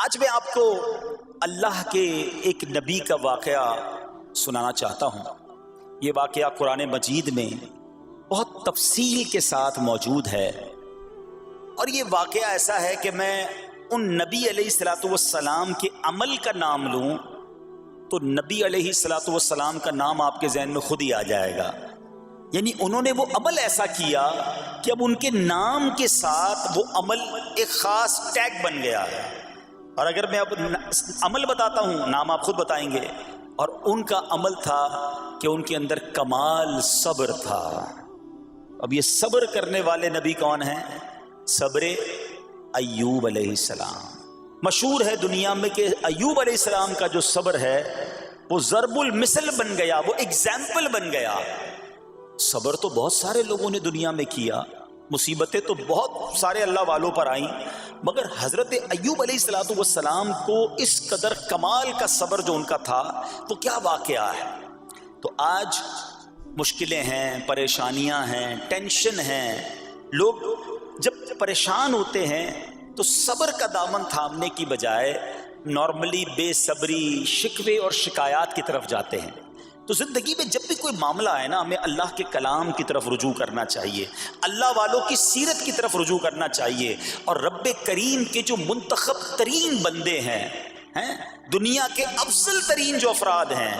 آج میں آپ کو اللہ کے ایک نبی کا واقعہ سنانا چاہتا ہوں۔ یہ واقعہ قرآن مجید میں بہت تفصیل کے ساتھ موجود ہے، اور یہ واقعہ ایسا ہے کہ میں ان نبی علیہ الصلوۃ والسلام کے عمل کا نام لوں تو نبی علیہ الصلوۃ والسلام کا نام آپ کے ذہن میں خود ہی آ جائے گا۔ یعنی انہوں نے وہ عمل ایسا کیا کہ اب ان کے نام کے ساتھ وہ عمل ایک خاص ٹیگ بن گیا ہے۔ اور اگر میں اب عمل بتاتا ہوں، نام آپ خود بتائیں گے۔ اور ان کا عمل تھا کہ ان کے اندر کمال صبر تھا۔ اب یہ صبر کرنے والے نبی کون ہیں؟ صبر ایوب علیہ السلام۔ مشہور ہے دنیا میں کہ ایوب علیہ السلام کا جو صبر ہے وہ ضرب المثل بن گیا، وہ ایگزامپل بن گیا۔ صبر تو بہت سارے لوگوں نے دنیا میں کیا، مصیبتیں تو بہت سارے اللہ والوں پر آئیں، مگر حضرت ایوب علیہ السلام کو اس قدر کمال کا صبر جو ان کا تھا وہ کیا واقعہ ہے۔ تو آج مشکلیں ہیں، پریشانیاں ہیں، ٹینشن ہیں، لوگ جب پریشان ہوتے ہیں تو صبر کا دامن تھامنے کی بجائے نارملی بے صبری، شکوے اور شکایات کی طرف جاتے ہیں۔ تو زندگی میں جب بھی کوئی معاملہ آئے نا، ہمیں اللہ کے کلام کی طرف رجوع کرنا چاہیے، اللہ والوں کی سیرت کی طرف رجوع کرنا چاہیے، اور رب کریم کے جو منتخب ترین بندے ہیں دنیا کے افضل ترین جو افراد ہیں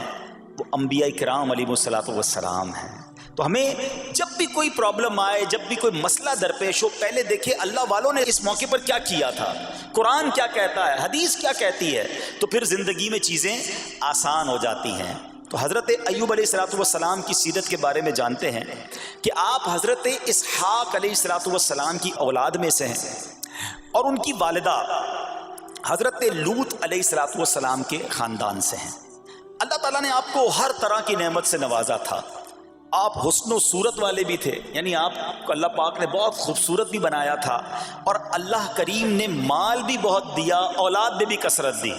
وہ انبیاء کرام علیہ الصلوۃ والسلام ہیں۔ تو ہمیں جب بھی کوئی پرابلم آئے، جب بھی کوئی مسئلہ درپیش ہو، پہلے دیکھیں اللہ والوں نے اس موقع پر کیا کیا تھا، قرآن کیا کہتا ہے، حدیث کیا کہتی ہے، تو پھر زندگی میں چیزیں آسان ہو جاتی ہیں۔ تو حضرت ایوب علیہ الصلوۃ والسلام کی سیرت کے بارے میں جانتے ہیں کہ آپ حضرت اسحاق علیہ الصلوۃ والسلام کی اولاد میں سے ہیں، اور ان کی والدہ حضرت لوط علیہ الصلوۃ والسلام کے خاندان سے ہیں۔ اللہ تعالیٰ نے آپ کو ہر طرح کی نعمت سے نوازا تھا۔ آپ حسن و صورت والے بھی تھے، یعنی آپ کو اللہ پاک نے بہت خوبصورت بھی بنایا تھا، اور اللہ کریم نے مال بھی بہت دیا، اولاد میں بھی کثرت دی،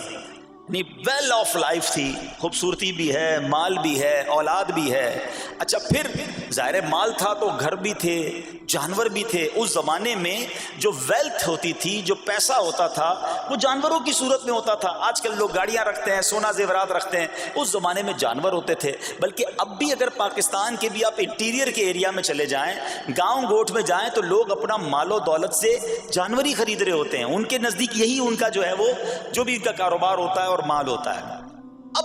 یعنی ویل آف لائف تھی، خوبصورتی بھی ہے، مال بھی ہے، اولاد بھی ہے۔ اچھا، پھر ظاہر مال تھا تو گھر بھی تھے، جانور بھی تھے۔ اس زمانے میں جو ویلتھ ہوتی تھی، جو پیسہ ہوتا تھا، وہ جانوروں کی صورت میں ہوتا تھا۔ آج کل لوگ گاڑیاں رکھتے ہیں، سونا زیورات رکھتے ہیں، اس زمانے میں جانور ہوتے تھے۔ بلکہ اب بھی اگر پاکستان کے بھی آپ انٹیریئر کے ایریا میں چلے جائیں، گاؤں گوٹھ میں جائیں، تو لوگ اپنا مال و دولت سے جانور ہی خرید رہے ہوتے ہیں۔ ان کے نزدیک یہی ان کا جو ہے وہ جو بھی ان کا کاروبار ہوتا ہے اور مال ہوتا ہے۔ اب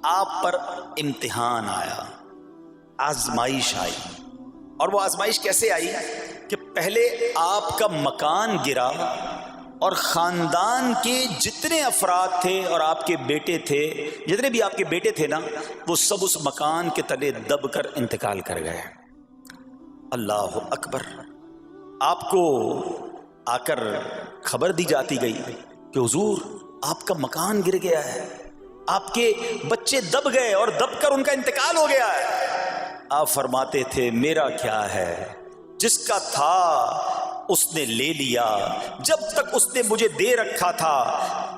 آپ پر امتحان آیا، آزمائش آئی، اور وہ آزمائش کیسے آئی کہ پہلے آپ کا مکان گرا، اور خاندان کے جتنے افراد تھے اور آپ کے بیٹے تھے، جتنے بھی آپ کے بیٹے تھے نا، وہ سب اس مکان کے تلے دب کر انتقال کر گئے۔ اللہ اکبر۔ آپ کو آ کر خبر دی جاتی گئی کہ حضور آپ کا مکان گر گیا ہے، آپ کے بچے دب گئے اور دب کر ان کا انتقال ہو گیا ہے۔ آپ فرماتے تھے میرا کیا ہے، جس کا تھا اس نے لے لیا، جب تک اس نے مجھے دے رکھا تھا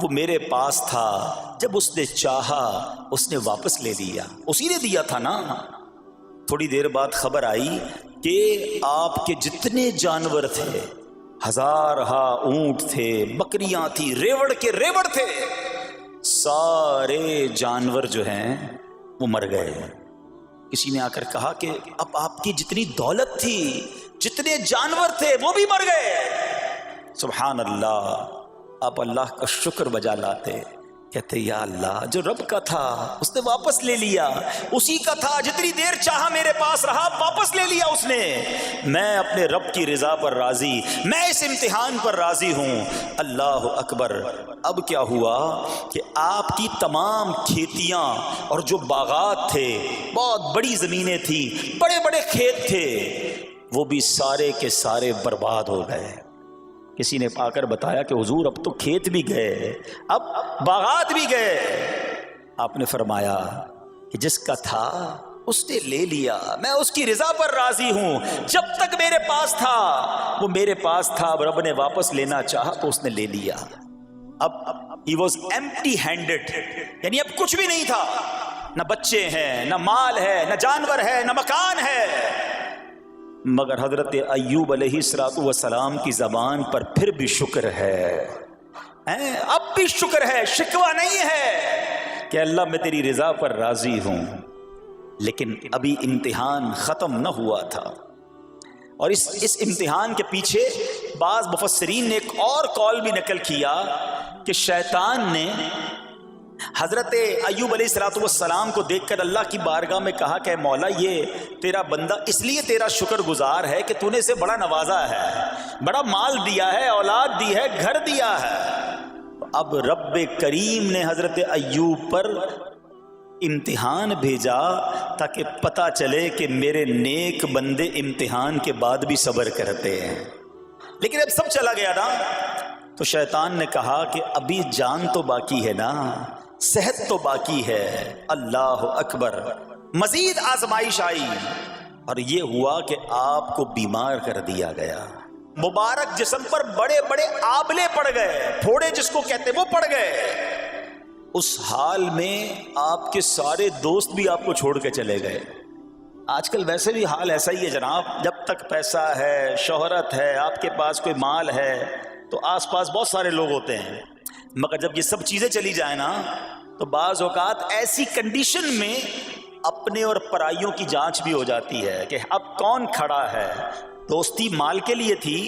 وہ میرے پاس تھا، جب اس نے چاہا اس نے واپس لے لیا، اسی نے دیا تھا نا۔ تھوڑی دیر بعد خبر آئی کہ آپ کے جتنے جانور تھے، ہزارہا اونٹ تھے، بکریاں تھی، ریوڑ کے ریوڑ تھے، سارے جانور جو ہیں وہ مر گئے۔ کسی نے آ کر کہا کہ اب آپ کی جتنی دولت تھی، جتنے جانور تھے، وہ بھی مر گئے۔ سبحان اللہ۔ آپ اللہ کا شکر بجا لاتے، کہتے یا اللہ، جو رب کا تھا اس نے واپس لے لیا، اسی کا تھا، جتنی دیر چاہا میرے پاس رہا، واپس لے لیا اس نے۔ میں اپنے رب کی رضا پر راضی، میں اس امتحان پر راضی ہوں۔ اللہ اکبر۔ اب کیا ہوا کہ آپ کی تمام کھیتیاں اور جو باغات تھے، بہت بڑی زمینیں تھیں، بڑے بڑے کھیت تھے، وہ بھی سارے کے سارے برباد ہو گئے۔ کسی نے آ کر بتایا کہ حضور اب تو کھیت بھی گئے، اب باغات بھی گئے۔ آپ نے فرمایا کہ جس کا تھا اس نے لے لیا، میں اس کی رضا پر راضی ہوں۔ جب تک میرے پاس تھا وہ میرے پاس تھا، اب رب نے واپس لینا چاہا تو اس نے لے لیا۔ اب he was empty handed، یعنی اب کچھ بھی نہیں تھا، نہ بچے ہیں، نہ مال ہے، نہ جانور ہے، نہ مکان ہے۔ مگر حضرت ایوب علیہ السلام کی زبان پر پھر بھی شکر ہے۔ ہیں، اب بھی شکر ہے، شکوہ نہیں ہے کہ اللہ میں تیری رضا پر راضی ہوں، لیکن ابھی امتحان ختم نہ ہوا تھا۔ اور اس امتحان کے پیچھے بعض مفسرین نے ایک اور قول بھی نقل کیا کہ شیطان نے حضرت ایوب علیہ السلام کو دیکھ کر اللہ کی بارگاہ میں کہا کہ مولا یہ تیرا بندہ اس لیے تیرا شکر گزار ہے کہ تو نے اسے بڑا نوازا ہے، بڑا مال دیا ہے، اولاد دی ہے، گھر دیا ہے۔ اب رب کریم نے حضرت ایوب پر امتحان بھیجا تاکہ پتہ چلے کہ میرے نیک بندے امتحان کے بعد بھی صبر کرتے ہیں۔ لیکن اب سب چلا گیا نا، تو شیطان نے کہا کہ ابھی جان تو باقی ہے نا، صحت تو باقی ہے، اللہ اکبر، مزید آزمائش آئی، اور یہ ہوا کہ آپ کو بیمار کر دیا گیا۔ مبارک جسم پر بڑے بڑے آبلے پڑ گئے، پھوڑے جس کو کہتے وہ پڑ گئے۔ اس حال میں آپ کے سارے دوست بھی آپ کو چھوڑ کے چلے گئے۔ آج کل ویسے بھی حال ایسا ہی ہے جناب، جب تک پیسہ ہے، شہرت ہے، آپ کے پاس کوئی مال ہے تو آس پاس بہت سارے لوگ ہوتے ہیں، مگر جب یہ سب چیزیں چلی جائیں نا تو بعض اوقات ایسی کنڈیشن میں اپنے اور پرائیوں کی جانچ بھی ہو جاتی ہے کہ اب کون کھڑا ہے۔ دوستی مال کے لیے تھی،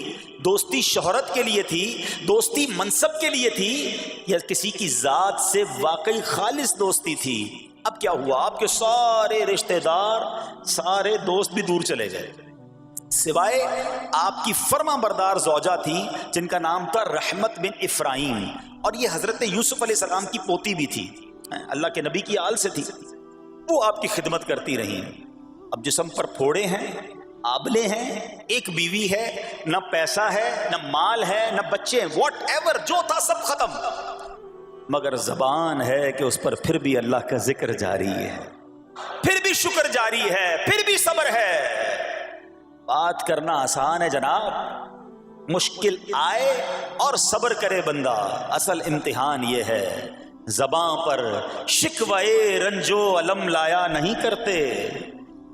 دوستی شہرت کے لیے تھی، دوستی منصب کے لیے تھی، یا کسی کی ذات سے واقعی خالص دوستی تھی؟ اب کیا ہوا؟ آپ کے سارے رشتہ دار، سارے دوست بھی دور چلے گئے، سوائے آپ کی فرما بردار زوجہ تھی جن کا نام تھا رحمت بن افراہیم، اور یہ حضرت یوسف علیہ السلام کی پوتی بھی تھی، اللہ کے نبی کی آل سے تھی، وہ آپ کی خدمت کرتی رہیں۔ اب جسم پر پھوڑے ہیں، آبلے ہیں، ایک بیوی ہے، نہ پیسہ ہے، نہ مال ہے، نہ بچے، واٹ ایور جو تھا سب ختم، مگر زبان ہے کہ اس پر پھر بھی اللہ کا ذکر جاری ہے، پھر بھی شکر جاری ہے، پھر بھی صبر ہے۔ بات کرنا آسان ہے جناب، مشکل آئے اور صبر کرے بندہ، اصل امتحان یہ ہے۔ زباں پر شکوائے رنجو علم لایا نہیں کرتے،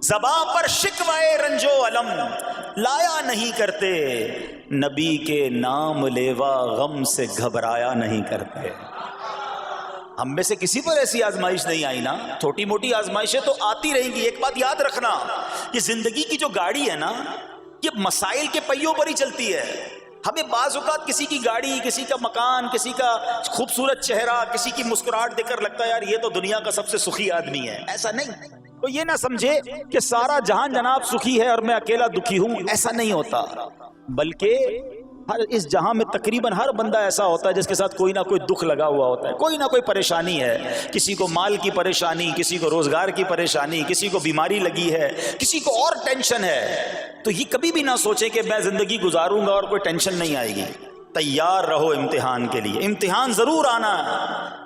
زباں پر شکوائے رنجو علم لایا نہیں کرتے، نبی کے نام لیوا غم سے گھبرایا نہیں کرتے۔ ہم میں سے کسی پر ایسی آزمائش نہیں آئی نا، چھوٹی موٹی آزمائشیں تو آتی رہیں گی۔ ایک بات یاد رکھنا، یہ زندگی کی جو گاڑی ہے نا، یہ مسائل کے پہیوں پر ہی چلتی ہے۔ ہمیں بعض اوقات کسی کی گاڑی، کسی کا مکان، کسی کا خوبصورت چہرہ، کسی کی مسکراہٹ دیکھ کر لگتا ہے یار یہ تو دنیا کا سب سے سخی آدمی ہے۔ ایسا نہیں، تو یہ نہ سمجھے کہ سارا جہان جناب سخی ہے اور میں اکیلا دکھی ہوں، ایسا نہیں ہوتا، بلکہ ہر اس جہاں میں تقریباً ہر بندہ ایسا ہوتا ہے جس کے ساتھ کوئی نہ کوئی دکھ لگا ہوا ہوتا ہے، کوئی نہ کوئی پریشانی ہے، کسی کو مال کی پریشانی، کسی کو روزگار کی پریشانی، کسی کو بیماری لگی ہے، کسی کو اور ٹینشن ہے۔ تو یہ کبھی بھی نہ سوچے کہ میں زندگی گزاروں گا اور کوئی ٹینشن نہیں آئے گی، تیار رہو امتحان کے لیے، امتحان ضرور آنا ہے۔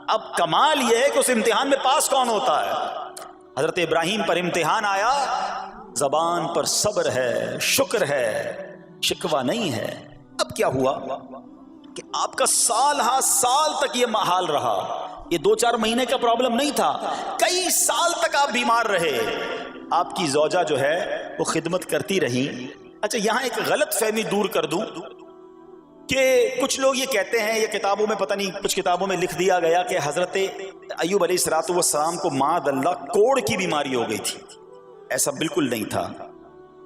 اب کمال یہ ہے کہ اس امتحان میں پاس کون ہوتا ہے۔ حضرت ابراہیم پر امتحان آیا، زبان پر صبر ہے، شکر ہے، شکوہ نہیں ہے۔ اب کیا ہوا کہ آپ کا سال ہا سال تک یہ محال رہا، یہ 2-4 مہینے کا پرابلم نہیں تھا، کئی سال تک آپ بیمار رہے۔ آپ کی زوجہ جو ہے وہ خدمت کرتی رہی۔ اچھا یہاں ایک غلط فہمی دور کر دوں کہ کچھ لوگ یہ کہتے ہیں، یہ کتابوں میں پتہ نہیں کچھ کتابوں میں لکھ دیا گیا کہ حضرت ایوب علیہ السلام کو معاذ اللہ کوڑ کی بیماری ہو گئی تھی۔ ایسا بالکل نہیں تھا،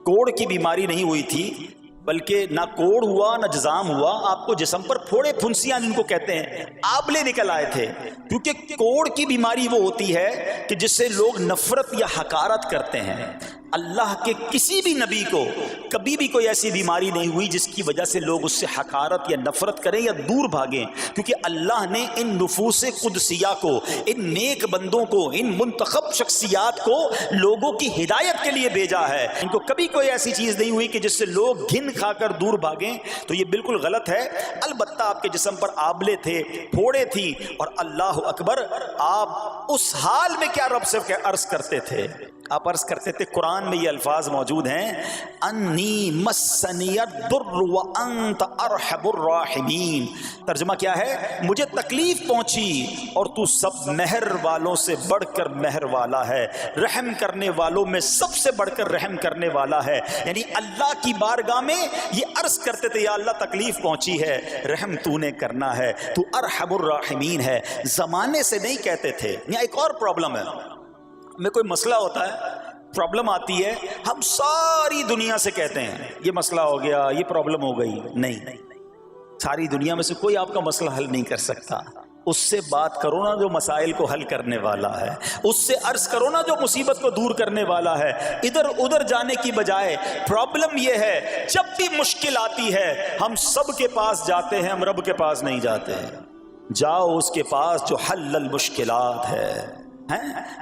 کوڑ کی بیماری نہیں ہوئی تھی، بلکہ نہ کوڑ ہوا نہ جزام ہوا، آپ کو جسم پر پھوڑے پھنسیاں جن کو کہتے ہیں آبلے نکل آئے تھے، کیونکہ کوڑ کی بیماری وہ ہوتی ہے کہ جس سے لوگ نفرت یا حقارت کرتے ہیں۔ اللہ کے کسی بھی نبی کو کبھی بھی کوئی ایسی بیماری نہیں ہوئی جس کی وجہ سے لوگ اس سے حقارت یا نفرت کریں یا دور بھاگیں، کیونکہ اللہ نے ان نفوس قدسیہ کو، ان نیک بندوں کو، ان منتخب شخصیات کو لوگوں کی ہدایت کے لیے بھیجا ہے۔ ان کو کبھی کوئی ایسی چیز نہیں ہوئی کہ جس سے لوگ گھن کھا کر دور بھاگیں، تو یہ بالکل غلط ہے۔ البتہ آپ کے جسم پر آبلے تھے، پھوڑے تھی، اور اللہ اکبر آپ اس حال میں کیا رب سے عرض کرتے تھے، آپ عرض کرتے تھے قرآن میں یہ الفاظ موجود ہیں، انی مسنی الضر وانت ارحم الراحمین۔ ترجمہ کیا ہے؟ مجھے تکلیف پہنچی اور تو سب مہر والوں سے بڑھ کر مہر والا ہے، رحم کرنے والوں میں سب سے بڑھ کر رحم کرنے والا ہے۔ یعنی اللہ کی بارگاہ میں یہ عرض کرتے تھے، یا اللہ تکلیف پہنچی ہے، رحم تو نے کرنا ہے، تو ارحم الراحمین ہے۔ زمانے سے نہیں کہتے تھے۔ یہاں ایک اور پرابلم ہے، میں کوئی مسئلہ ہوتا ہے، پرابلم آتی ہے، ہم ساری دنیا سے کہتے ہیں یہ مسئلہ ہو گیا، یہ پرابلم ہو گئی۔ نہیں، ساری دنیا میں سے کوئی آپ کا مسئلہ حل نہیں کر سکتا۔ اس سے بات کرو نا جو مسائل کو حل کرنے والا ہے، اس سے عرض کرو نا جو مصیبت کو دور کرنے والا ہے۔ ادھر ادھر جانے کی بجائے پرابلم یہ ہے، جب بھی مشکل آتی ہے ہم سب کے پاس جاتے ہیں، ہم رب کے پاس نہیں جاتے۔ جاؤ اس کے پاس جو حل المشکلات ہے،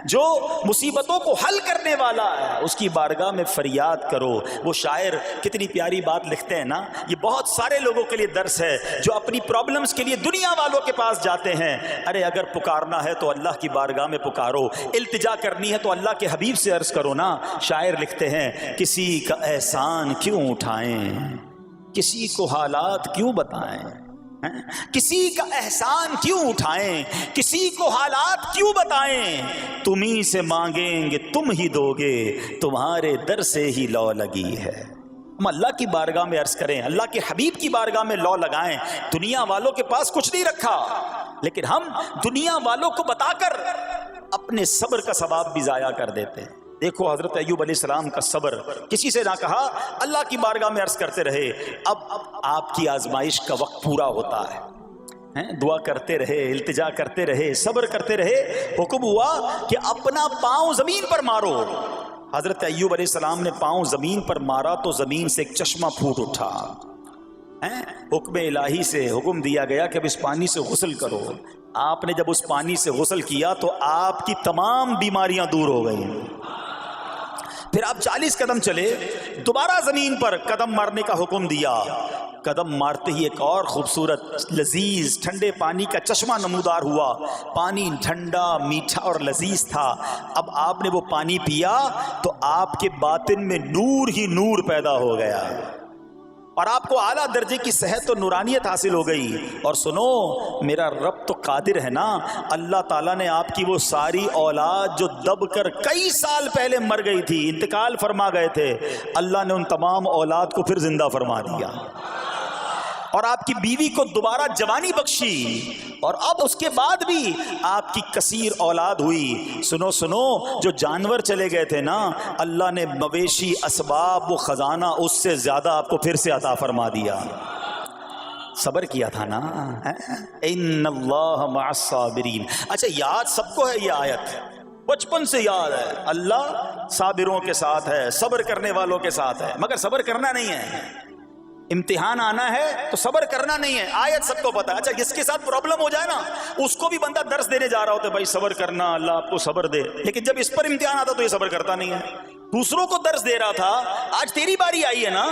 جو مصیبتوں کو حل کرنے والا ہے، اس کی بارگاہ میں فریاد کرو۔ وہ شاعر کتنی پیاری بات لکھتے ہیں نا، یہ بہت سارے لوگوں کے لیے درس ہے جو اپنی پرابلمز کے لیے دنیا والوں کے پاس جاتے ہیں۔ ارے اگر پکارنا ہے تو اللہ کی بارگاہ میں پکارو، التجا کرنی ہے تو اللہ کے حبیب سے عرض کرو نا۔ شاعر لکھتے ہیں، کسی کا احسان کیوں اٹھائیں، کسی کو حالات کیوں بتائیں، کسی کا احسان کیوں اٹھائیں، کسی کو حالات کیوں بتائیں، تمہیں سے مانگیں گے تم ہی دو گے، تمہارے در سے ہی لو لگی ہے۔ ہم اللہ کی بارگاہ میں عرض کریں، اللہ کے حبیب کی بارگاہ میں لو لگائیں۔ دنیا والوں کے پاس کچھ نہیں رکھا، لیکن ہم دنیا والوں کو بتا کر اپنے صبر کا ثواب بھی ضائع کر دیتے ہیں۔ دیکھو حضرت ایوب علیہ السلام کا صبر، کسی سے نہ کہا، اللہ کی بارگاہ میں عرض کرتے رہے۔ اب آپ کی آزمائش کا وقت پورا ہوتا ہے، دعا کرتے رہے، التجا کرتے رہے، صبر کرتے رہے۔ حکم ہوا کہ اپنا پاؤں زمین پر مارو۔ حضرت ایوب علیہ السلام نے پاؤں زمین پر مارا تو زمین سے ایک چشمہ پھوٹ اٹھا۔ حکم الہی سے حکم دیا گیا کہ اب اس پانی سے غسل کرو۔ آپ نے جب اس پانی سے غسل کیا تو آپ کی تمام بیماریاں دور ہو گئیں۔ پھر آپ 40 قدم چلے، دوبارہ زمین پر قدم مارنے کا حکم دیا۔ قدم مارتے ہی ایک اور خوبصورت لذیذ ٹھنڈے پانی کا چشمہ نمودار ہوا۔ پانی ٹھنڈا، میٹھا اور لذیذ تھا۔ اب آپ نے وہ پانی پیا تو آپ کے باطن میں نور ہی نور پیدا ہو گیا اور آپ کو اعلیٰ درجے کی صحت و نورانیت حاصل ہو گئی۔ اور سنو، میرا رب تو قادر ہے نا، اللہ تعالیٰ نے آپ کی وہ ساری اولاد جو دب کر کئی سال پہلے مر گئی تھی، انتقال فرما گئے تھے، اللہ نے ان تمام اولاد کو پھر زندہ فرما دیا اور آپ کی بیوی کو دوبارہ جوانی بخشی، اور اب اس کے بعد بھی آپ کی کثیر اولاد ہوئی۔ سنو سنو، جو جانور چلے گئے تھے نا، اللہ نے مویشی، اسباب، وہ خزانہ اس سے زیادہ آپ کو پھر سے عطا فرما دیا۔ صبر کیا تھا نا، ان اللہ مع الصابرین۔ اچھا، یاد سب کو ہے یہ آیت، بچپن سے یاد ہے، اللہ صابروں کے ساتھ ہے، صبر کرنے والوں کے ساتھ ہے، مگر صبر کرنا نہیں ہے۔ امتحان آنا ہے تو صبر کرنا نہیں ہے، آیت سب کو پتا ہے۔ اچھا، جس کے ساتھ پرابلم ہو جائے نا، اس کو بھی بندہ درس دینے جا رہا ہوتا ہے، بھائی صبر کرنا، اللہ آپ کو صبر دے، لیکن جب اس پر امتحان آتا تو یہ صبر کرتا نہیں ہے۔ دوسروں کو درس دے رہا تھا، آج تیری باری آئی ہے نا،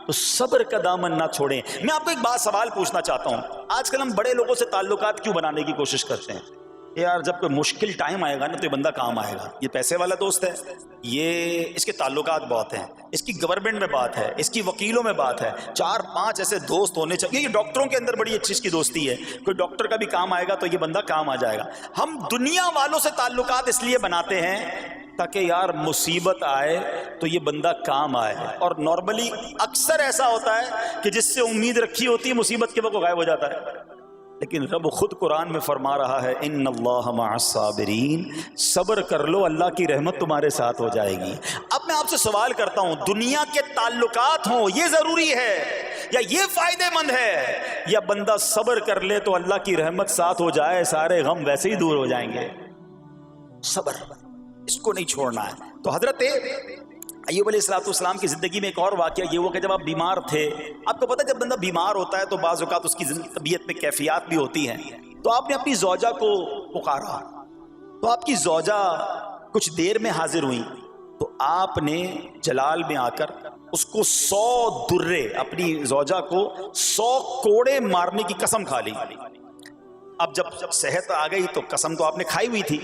تو صبر کا دامن نہ چھوڑیں۔ میں آپ کو ایک بات سوال پوچھنا چاہتا ہوں، آج کل ہم بڑے لوگوں سے تعلقات کیوں بنانے کی کوشش کرتے ہیں؟ یار جب کوئی مشکل ٹائم آئے گا نا تو یہ بندہ کام آئے گا، یہ پیسے والا دوست ہے، یہ اس کے تعلقات بہت ہیں، اس کی گورنمنٹ میں بات ہے، اس کی وکیلوں میں بات ہے، 4-5 ایسے دوست ہونے چاہیے۔ یہ ڈاکٹروں کے اندر بڑی اچھی اس کی دوستی ہے، کوئی ڈاکٹر کا بھی کام آئے گا تو یہ بندہ کام آ جائے گا۔ ہم دنیا والوں سے تعلقات اس لیے بناتے ہیں تاکہ یار مصیبت آئے تو یہ بندہ کام آئے، اور نارملی اکثر ایسا ہوتا ہے کہ جس سے امید رکھی ہوتی ہے مصیبت کے وقت وہ غائب ہو جاتا ہے۔ لیکن رب خود قرآن میں فرما رہا ہے، ان اللہ مع الصابرین، صبر کر لو، اللہ کی رحمت تمہارے ساتھ ہو جائے گی۔ اب میں آپ سے سوال کرتا ہوں، دنیا کے تعلقات ہوں یہ ضروری ہے یا یہ فائدہ مند ہے، یا بندہ صبر کر لے تو اللہ کی رحمت ساتھ ہو جائے، سارے غم ویسے ہی دور ہو جائیں گے؟ صبر، اس کو نہیں چھوڑنا ہے۔ تو حضرت ایوب علیہ السلام کی زندگی میں ایک اور واقعہ یہ ہوا کہ جب آپ بیمار تھے، آپ کو پتہ ہے جب بندہ بیمار ہوتا ہے تو بعض اوقات اس کی طبیعت میں کیفیات بھی ہوتی ہیں، تو آپ نے اپنی زوجہ کو پکارا، تو آپ کی زوجہ کچھ دیر میں حاضر ہوئی، تو آپ نے جلال میں آ کر اس کو 100 درے، اپنی زوجہ کو 100 کوڑے مارنے کی قسم کھا لی۔ اب جب صحت آ گئی تو قسم تو آپ نے کھائی ہوئی تھی،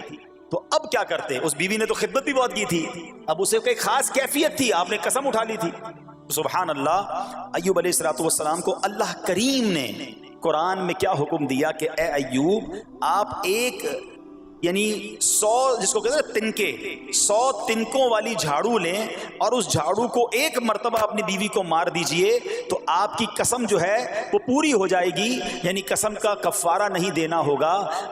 تو اب کیا کرتے؟ اس بیوی نے تو خدمت بھی بہت کی تھی، اب اسے کوئی خاص کیفیت تھی، آپ نے قسم اٹھا لی تھی. سبحان اللہ. ایوب علیہ السلام کو اللہ کریم نے قرآن میں کیا حکم دیا کہ اے ایوب آپ ایک یعنی 100 جس کو کہتے ہیں تنکے 100 تنکوں والی جھاڑو لیں اور اس جھاڑو کو ایک مرتبہ اپنی بیوی کو مار دیجئے تو آپ کی قسم جو ہے وہ پوری ہو جائے گی، یعنی قسم کا کفارہ نہیں دینا ہوگا.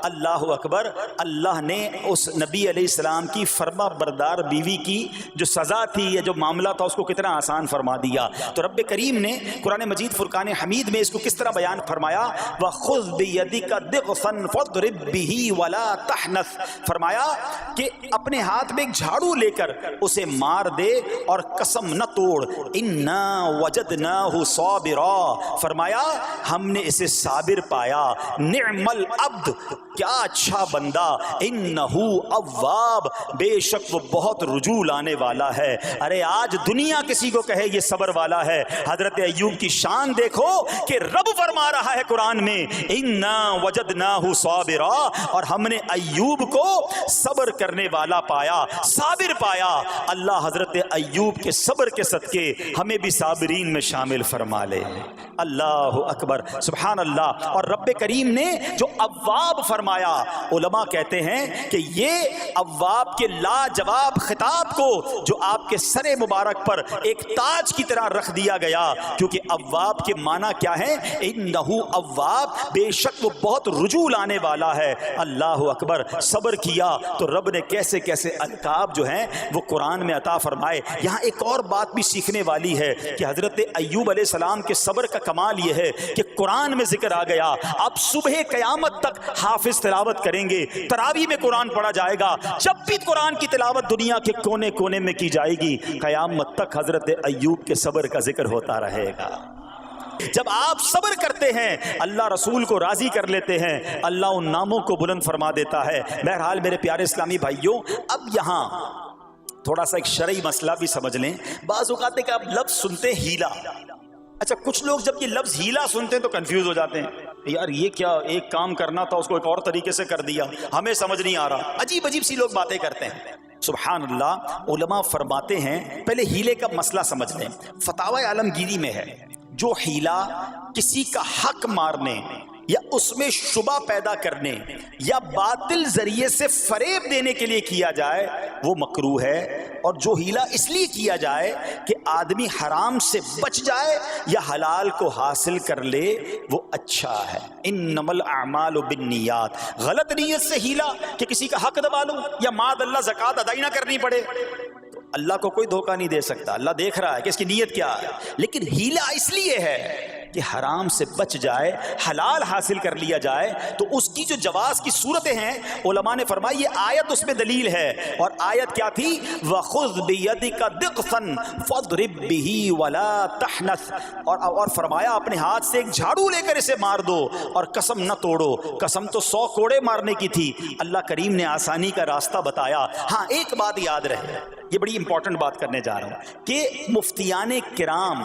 اللہ اکبر. اللہ نے اس نبی علیہ السلام کی فرما بردار بیوی کی جو سزا تھی یا جو معاملہ تھا اس کو کتنا آسان فرما دیا. تو رب کریم نے قرآن مجید فرقان حمید میں اس کو کس طرح بیان فرمایا، وَخُذْ بِيَدِكَ ضِغْثًا فَاضْرِب بِهِ وَلَا تَحْنَثْ. فرمایا کہ اپنے ہاتھ میں ایک جھاڑو لے کر اسے مار دے اور قسم نہ توڑ. اِنَّا وَجَدْنَاهُ صَابِرًا. فرمایا ہم نے اسے صابر پایا. نعم العبد، کیا اچھا بندہ. اِنَّهُ اواب، بے شک وہ بہت رجوع لانے والا ہے. ارے آج دنیا کسی کو کہے یہ صبر والا ہے، حضرت ایوب کی شان دیکھو کہ رب فرما رہا ہے قرآن میں اِنَّا وَجَدْنَاهُ صَابِرًا، اور ہم نے ایوب کو صبر کرنے والا پایا، صابر پایا. اللہ حضرت ایوب کے صبر کے صدقے ہمیں بھی صابرین میں شامل فرما لے. اللہ اکبر. سبحان اللہ. اور رب کریم نے جو اواب فرمایا، علماء کہتے ہیں کہ یہ اواب کے لاجواب خطاب کو جو آپ کے سر مبارک پر ایک تاج کی طرح رکھ دیا گیا، کیونکہ اواب کے معنی کیا ہے؟ انہو اواب، بے شک وہ بہت رجوع لانے والا ہے. اللہ اکبر. صبر کیا تو رب نے کیسے کیسے القاب جو ہیں وہ قرآن میں عطا فرمائے. یہاں ایک اور بات بھی سیکھنے والی ہے کہ حضرت ایوب علیہ السلام کے صبر کا کمال یہ ہے کہ قرآن میں ذکر آ گیا. اب صبح قیامت تک حافظ تلاوت کریں گے، تراویح میں قرآن پڑھا جائے گا، جب بھی قرآن کی تلاوت دنیا کے کونے کونے میں کی جائے گی، قیامت تک حضرت ایوب کے صبر کا ذکر ہوتا رہے گا. جب آپ صبر کرتے ہیں اللہ رسول کو راضی کر لیتے ہیں، اللہ ان ناموں کو بلند فرما دیتا ہے. بہرحال میرے پیارے اسلامی بھائیوں، اب یہاں تھوڑا سا ایک شرعی مسئلہ بھی سمجھ لیں. بعض اوقات ہے کہ آپ لفظ سنتے ہیلا. اچھا کچھ لوگ جب یہ لفظ ہیلا سنتے ہیں تو کنفیوز ہو جاتے ہیں، یار یہ کیا، ایک کام کرنا تھا اس کو ایک اور طریقے سے کر دیا، ہمیں سمجھ نہیں آ رہا. عجیب عجیب سی لوگ باتیں کرتے ہیں. سبحان اللہ. علماء فرماتے ہیں پہلے ہیلے کا مسئلہ سمجھ لیں. فتاوی عالمگیری میں ہے جو ہیلا کسی کا حق مارنے یا اس میں شبہ پیدا کرنے یا باطل ذریعے سے فریب دینے کے لیے کیا جائے وہ مکروہ ہے، اور جو ہیلا اس لیے کیا جائے کہ آدمی حرام سے بچ جائے یا حلال کو حاصل کر لے وہ اچھا ہے. انما الاعمال بالنیات. غلط نیت سے ہیلا کہ کسی کا حق دبا لوں یا معاذ اللہ زکوٰۃ ادائی نہ کرنی پڑے، اللہ کو کوئی دھوکہ نہیں دے سکتا، اللہ دیکھ رہا ہے کہ اس کی نیت کیا ہے. لیکن ہیلا اس لیے ہے کہ حرام سے بچ جائے، حلال حاصل کر لیا جائے. تو اس کی جو جواز کی صورتیں ہیں علماء نے فرمائی یہ آیت اس میں دلیل ہے. اور آیت کیا تھی؟ وَخُذْ بِيَدِكَ ضِغْثًا فَاضْرِب بِهِ وَلَا تَحْنَثْ. اور فرمایا اپنے ہاتھ سے ایک جھاڑو لے کر اسے مار دو اور قسم نہ توڑو. قسم تو 100 کوڑے مارنے کی تھی، اللہ کریم نے آسانی کا راستہ بتایا. ہاں ایک بات یاد رہے، یہ بڑی امپورٹنٹ بات کرنے جا رہا ہوں کہ مفتیان کرام،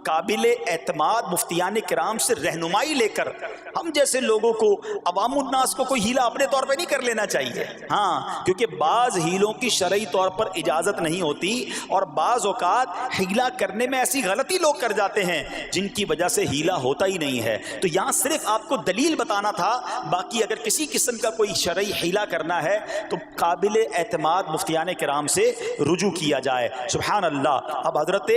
قابل اعتماد مفتیان کرام سے رہنمائی لے کر ہم جیسے لوگوں کو، عوام الناس کو کوئی ہیلا اپنے طور پہ نہیں کر لینا چاہیے. ہاں کیونکہ بعض ہیلوں کی شرعی طور پر اجازت نہیں ہوتی، اور بعض اوقات ہیلا کرنے میں ایسی غلطی لوگ کر جاتے ہیں جن کی وجہ سے ہیلا ہوتا ہی نہیں ہے. تو یہاں صرف آپ کو دلیل بتانا تھا، باقی اگر کسی قسم کا کوئی شرعی ہیلا کرنا ہے تو قابل اعتماد مفتیان کرام سے رجوع کیا جائے. سبحان اللہ. اب حضرت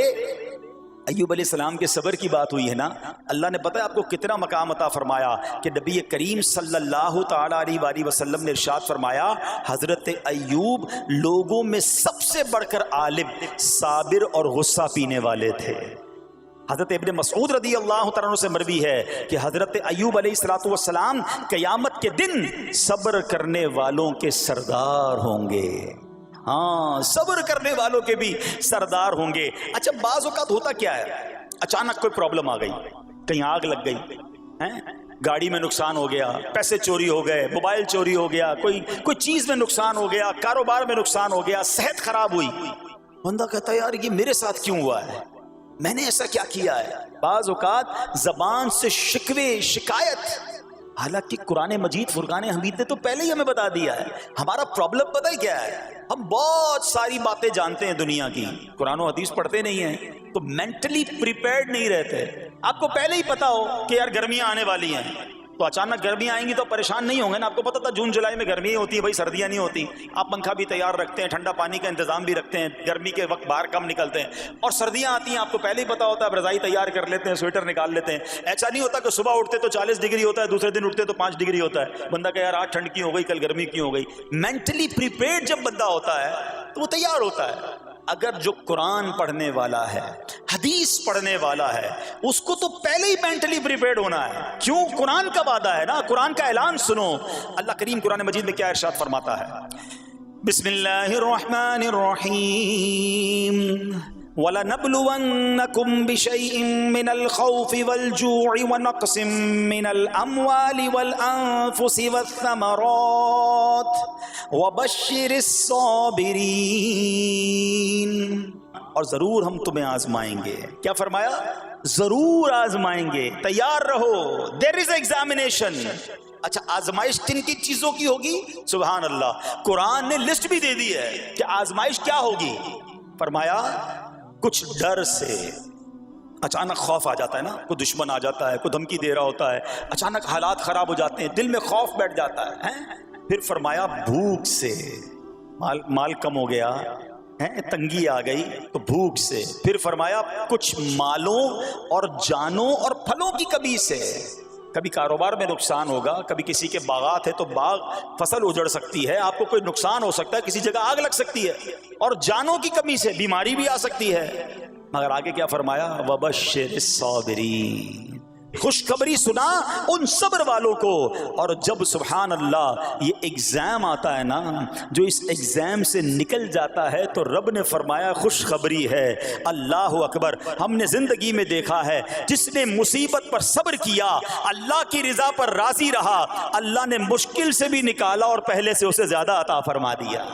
ایوب علیہ السلام کے صبر کی بات ہوئی ہے نا، اللہ نے پتہ ہے آپ کو کتنا مقام عطا فرمایا کہ نبی کریم صلی اللہ تعالی علیہ وآلہ وسلم نے ارشاد فرمایا حضرت ایوب لوگوں میں سب سے بڑھ کر عالم، صابر اور غصہ پینے والے تھے. حضرت ابن مسعود رضی اللہ تعالیٰ عنہ سے مروی ہے کہ حضرت ایوب علیہ السلام قیامت کے دن صبر کرنے والوں کے سردار ہوں گے. ہاں صبر کرنے والوں کے بھی سردار ہوں گے. اچھا بعض اوقات ہوتا کیا ہے، اچانک کوئی پرابلم آ گئی، کہیں آگ لگ گئی، گاڑی میں نقصان ہو گیا، پیسے چوری ہو گئے، موبائل چوری ہو گیا، کوئی چیز میں نقصان ہو گیا، کاروبار میں نقصان ہو گیا، صحت خراب ہوئی. بندہ کہتا ہے یار یہ میرے ساتھ کیوں ہوا ہے، میں نے ایسا کیا کیا ہے. بعض اوقات زبان سے شکوے، شکایت حالانکہ قرآن مجید فرقان حمید نے تو پہلے ہی ہمیں بتا دیا ہے. ہمارا پرابلم پتہ ہے کیا ہے؟ ہم بہت ساری باتیں جانتے ہیں دنیا کی، قرآن و حدیث پڑھتے نہیں ہیں، تو مینٹلی پریپیئرڈ نہیں رہتے. آپ کو پہلے ہی پتا ہو کہ یار گرمیاں آنے والی ہیں، تو اچانک گرمیاں آئیں گی تو پریشان نہیں ہوں گے نا. آپ کو پتا تھا جون جولائی میں گرمیاں ہوتی ہیں بھائی، سردیاں نہیں ہوتی. آپ پنکھا بھی تیار رکھتے ہیں، ٹھنڈا پانی کا انتظام بھی رکھتے ہیں، گرمی کے وقت باہر کم نکلتے ہیں. اور سردیاں آتی ہیں آپ کو پہلے ہی پتا ہوتا ہے، رضائی تیار کر لیتے ہیں، سویٹر نکال لیتے ہیں. ایسا نہیں ہوتا کہ صبح اٹھتے تو 40 ڈگری ہوتا ہے، دوسرے دن اٹھتے تو 5 ڈگری ہوتا ہے. بندہ کہ یار آج ٹھنڈ کیوں ہو گئی، کل گرمی کیوں ہو گئی. مینٹلی پریپیئرڈ جب بندہ ہوتا ہے تو وہ تیار ہوتا ہے. اگر جو قرآن پڑھنے والا ہے، حدیث پڑھنے والا ہے، اس کو تو پہلے ہی مینٹلی پریپیئرڈ ہونا ہے. کیوں؟ قرآن کا وعدہ ہے نا، قرآن کا اعلان سنو. اللہ کریم قرآن مجید میں کیا ارشاد فرماتا ہے؟ بسم اللہ الرحمن الرحیم وَلَنَبْلُوَنَّكُمْ بِشَيْءٍ مِّنَ الْخَوْفِ وَالْجُوعِ وَنَقْصٍ مِّنَ الْأَمْوَالِ وَالْأَنفُسِ وَالثَّمَرَاتِ وَبَشِّرِ الصَّابِرِينَ. اور ضرور ہم تمہیں آزمائیں گے. کیا فرمایا؟ ضرور آزمائیں گے، تیار رہو. دیر از ایگزامینیشن. اچھا آزمائش کن کی چیزوں کی ہوگی؟ سبحان اللہ، قرآن نے لسٹ بھی دے دی ہے کہ آزمائش کیا ہوگی. فرمایا کچھ ڈر سے، اچانک خوف آ جاتا ہے نا، کوئی دشمن آ جاتا ہے، کوئی دھمکی دے رہا ہوتا ہے، اچانک حالات خراب ہو جاتے ہیں، دل میں خوف بیٹھ جاتا ہے. پھر فرمایا بھوک سے، مال کم ہو گیا، تنگی آ گئی تو بھوک سے. پھر فرمایا کچھ مالوں اور جانوں اور پھلوں کی کمی سے. کبھی کاروبار میں نقصان ہوگا، کبھی کسی کے باغات ہے تو باغ فصل اجڑ سکتی ہے، آپ کو کوئی نقصان ہو سکتا ہے، کسی جگہ آگ لگ سکتی ہے، اور جانوں کی کمی سے بیماری بھی آ سکتی ہے. مگر آگے کیا فرمایا؟ وَبَشِّرِ الصَّابِرِينَ. خوشخبری سنا ان صبر والوں کو. اور جب سبحان اللہ یہ ایگزام آتا ہے نا، جو اس ایگزام سے نکل جاتا ہے تو رب نے فرمایا خوشخبری ہے. اللہ اکبر. ہم نے زندگی میں دیکھا ہے جس نے مصیبت پر صبر کیا، اللہ کی رضا پر راضی رہا، اللہ نے مشکل سے بھی نکالا اور پہلے سے اسے زیادہ عطا فرما دیا.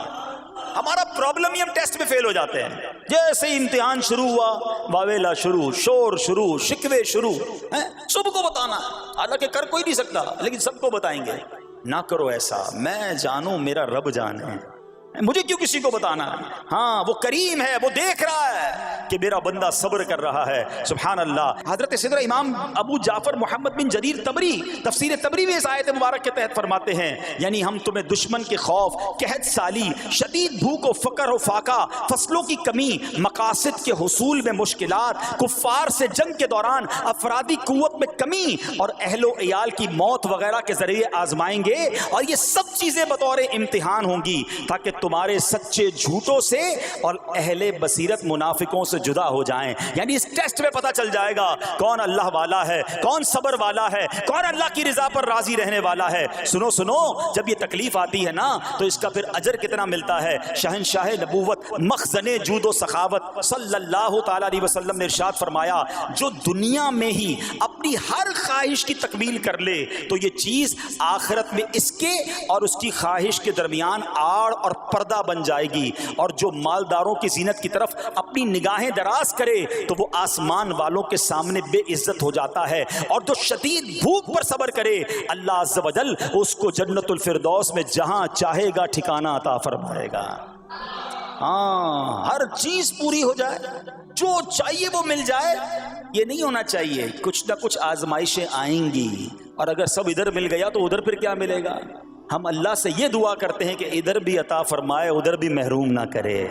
ہمارا پرابلم ہی ہم ٹیسٹ میں فیل ہو جاتے ہیں. جیسے ہی امتحان شروع ہوا، واویلا شروع، شور شروع، شکوے شروع. سب کو بتانا، حالانکہ کر کوئی نہیں سکتا لیکن سب کو بتائیں گے. نہ کرو ایسا، میں جانوں میرا رب جانے، مجھے کیوں کسی کو بتانا. ہاں وہ کریم ہے، وہ دیکھ رہا ہے کہ میرا بندہ صبر کر رہا ہے. سبحان اللہ. حضرت سیدنا امام ابو جعفر محمد بن جریر طبری تفسیر طبری میں اس آیت مبارک کے تحت فرماتے ہیں، یعنی ہم تمہیں دشمن کے خوف، قحط سالی، شدید بھوک و فقر و فاقہ، فصلوں کی کمی، مقاصد کے حصول میں مشکلات، کفار سے جنگ کے دوران افرادی قوت میں کمی اور اہل و عیال کی موت وغیرہ کے ذریعے آزمائیں گے. اور یہ سب چیزیں بطور امتحان ہوں گی تاکہ تمہارے سچے جھوٹوں سے اور اہل بصیرت منافقوں سے جدا ہو جائیں. یعنی اس ٹیسٹ میں پتہ چل جائے گا کون اللہ والا ہے، کون صبر والا ہے، کون اللہ کی رضا پر راضی رہنے والا ہے. سنو جب یہ تکلیف آتی ہے نا تو اس کا پھر اجر کتنا ملتا ہے. شہنشاہ نبوت، مخزن جود و سخاوت صلی اللہ تعالی علیہ وسلم نے ارشاد فرمایا، جو دنیا میں ہی اپنی ہر خواہش کی تکمیل کر لے تو یہ چیز آخرت میں اس کے اور اس کی خواہش کے درمیان آڑ اور پردہ بن جائے گی. اور جو مالداروں کی زینت کی طرف اپنی نگاہیں دراز کرے تو وہ آسمان والوں کے سامنے بے عزت ہو جاتا ہے. اور جو شدید بھوک پر صبر کرے اللہ عز و جل اس کو جنت الفردوس میں جہاں چاہے گا ٹھکانہ عطا فرمائے گا. ہاں ہر چیز پوری ہو جائے، جو چاہیے وہ مل جائے، یہ نہیں ہونا چاہیے. کچھ نہ کچھ آزمائشیں آئیں گی، اور اگر سب ادھر مل گیا تو ادھر پھر کیا ملے گا. ہم اللہ سے یہ دعا کرتے ہیں کہ ادھر بھی عطا فرمائے، ادھر بھی محروم نہ کرے.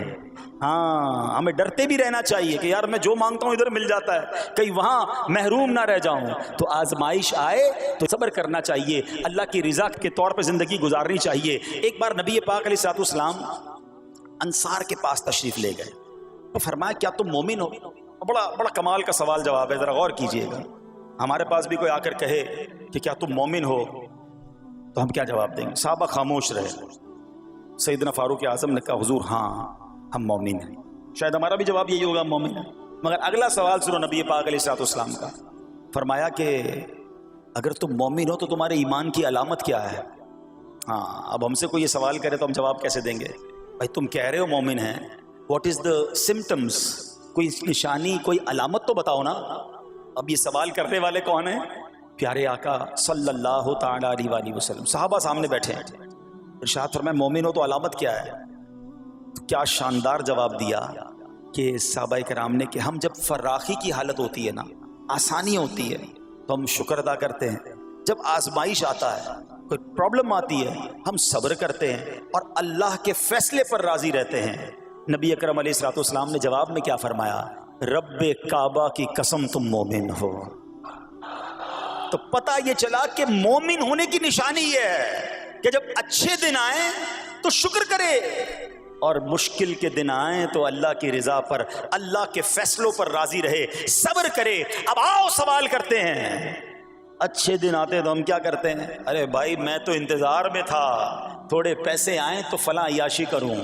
ہاں ہمیں ڈرتے بھی رہنا چاہیے کہ یار میں جو مانگتا ہوں ادھر مل جاتا ہے، کہیں وہاں محروم نہ رہ جاؤں. تو آزمائش آئے تو صبر کرنا چاہیے، اللہ کی رضا کے طور پہ زندگی گزارنی چاہیے. ایک بار نبی پاک علیہ الصلوۃ والسلام انصار کے پاس تشریف لے گئے تو فرمایا کیا تم مومن ہو؟ بڑا کمال کا سوال جواب ہے، ذرا غور کیجئے گا. ہمارے پاس بھی کوئی آ کر کہے کہ کیا تم مومن ہو تو ہم کیا جواب دیں گے؟ صحابہ خاموش رہے. سیدنا فاروق اعظم نے کہا حضور ہاں ہم مومن ہیں. شاید ہمارا بھی جواب یہی ہوگا، مومن ہیں. مگر اگلا سوال سنو نبی پاک علیہ الصلوۃ والسلام کا. فرمایا کہ اگر تم مومن ہو تو تمہارے ایمان کی علامت کیا ہے؟ ہاں اب ہم سے کوئی یہ سوال کرے تو ہم جواب کیسے دیں گے؟ بھائی تم کہہ رہے ہو مومن ہیں، واٹ از دا سمٹمز؟ کوئی نشانی، کوئی علامت تو بتاؤ نا. اب یہ سوال کرنے والے کون ہیں؟ پیارے آقا صلی اللہ تعالی علیہ وآلہ وسلم صحابہ سامنے بیٹھے ہیں، ارشاد فرمایا مومن ہو تو علامت کیا ہے؟ کیا شاندار جواب دیا کہ صحابہ کرام نے کہ ہم جب فراخی کی حالت ہوتی ہے نا، آسانی ہوتی ہے تو ہم شکر ادا کرتے ہیں، جب آزمائش آتا ہے، کوئی پرابلم آتی ہے، ہم صبر کرتے ہیں اور اللہ کے فیصلے پر راضی رہتے ہیں۔ نبی اکرم علیہ الصلوۃ والسلام نے جواب میں کیا فرمایا؟ رب کعبہ کی قسم تم مومن ہو۔ تو پتہ یہ چلا کہ مومن ہونے کی نشانی یہ ہے کہ جب اچھے دن آئیں تو شکر کرے اور مشکل کے دن آئیں تو اللہ کی رضا پر، اللہ کے فیصلوں پر راضی رہے، صبر کرے۔ اب آؤ سوال کرتے ہیں، اچھے دن آتے تو ہم کیا کرتے ہیں؟ ارے بھائی میں تو انتظار میں تھا، تھوڑے پیسے آئیں تو فلاں عیاشی کروں،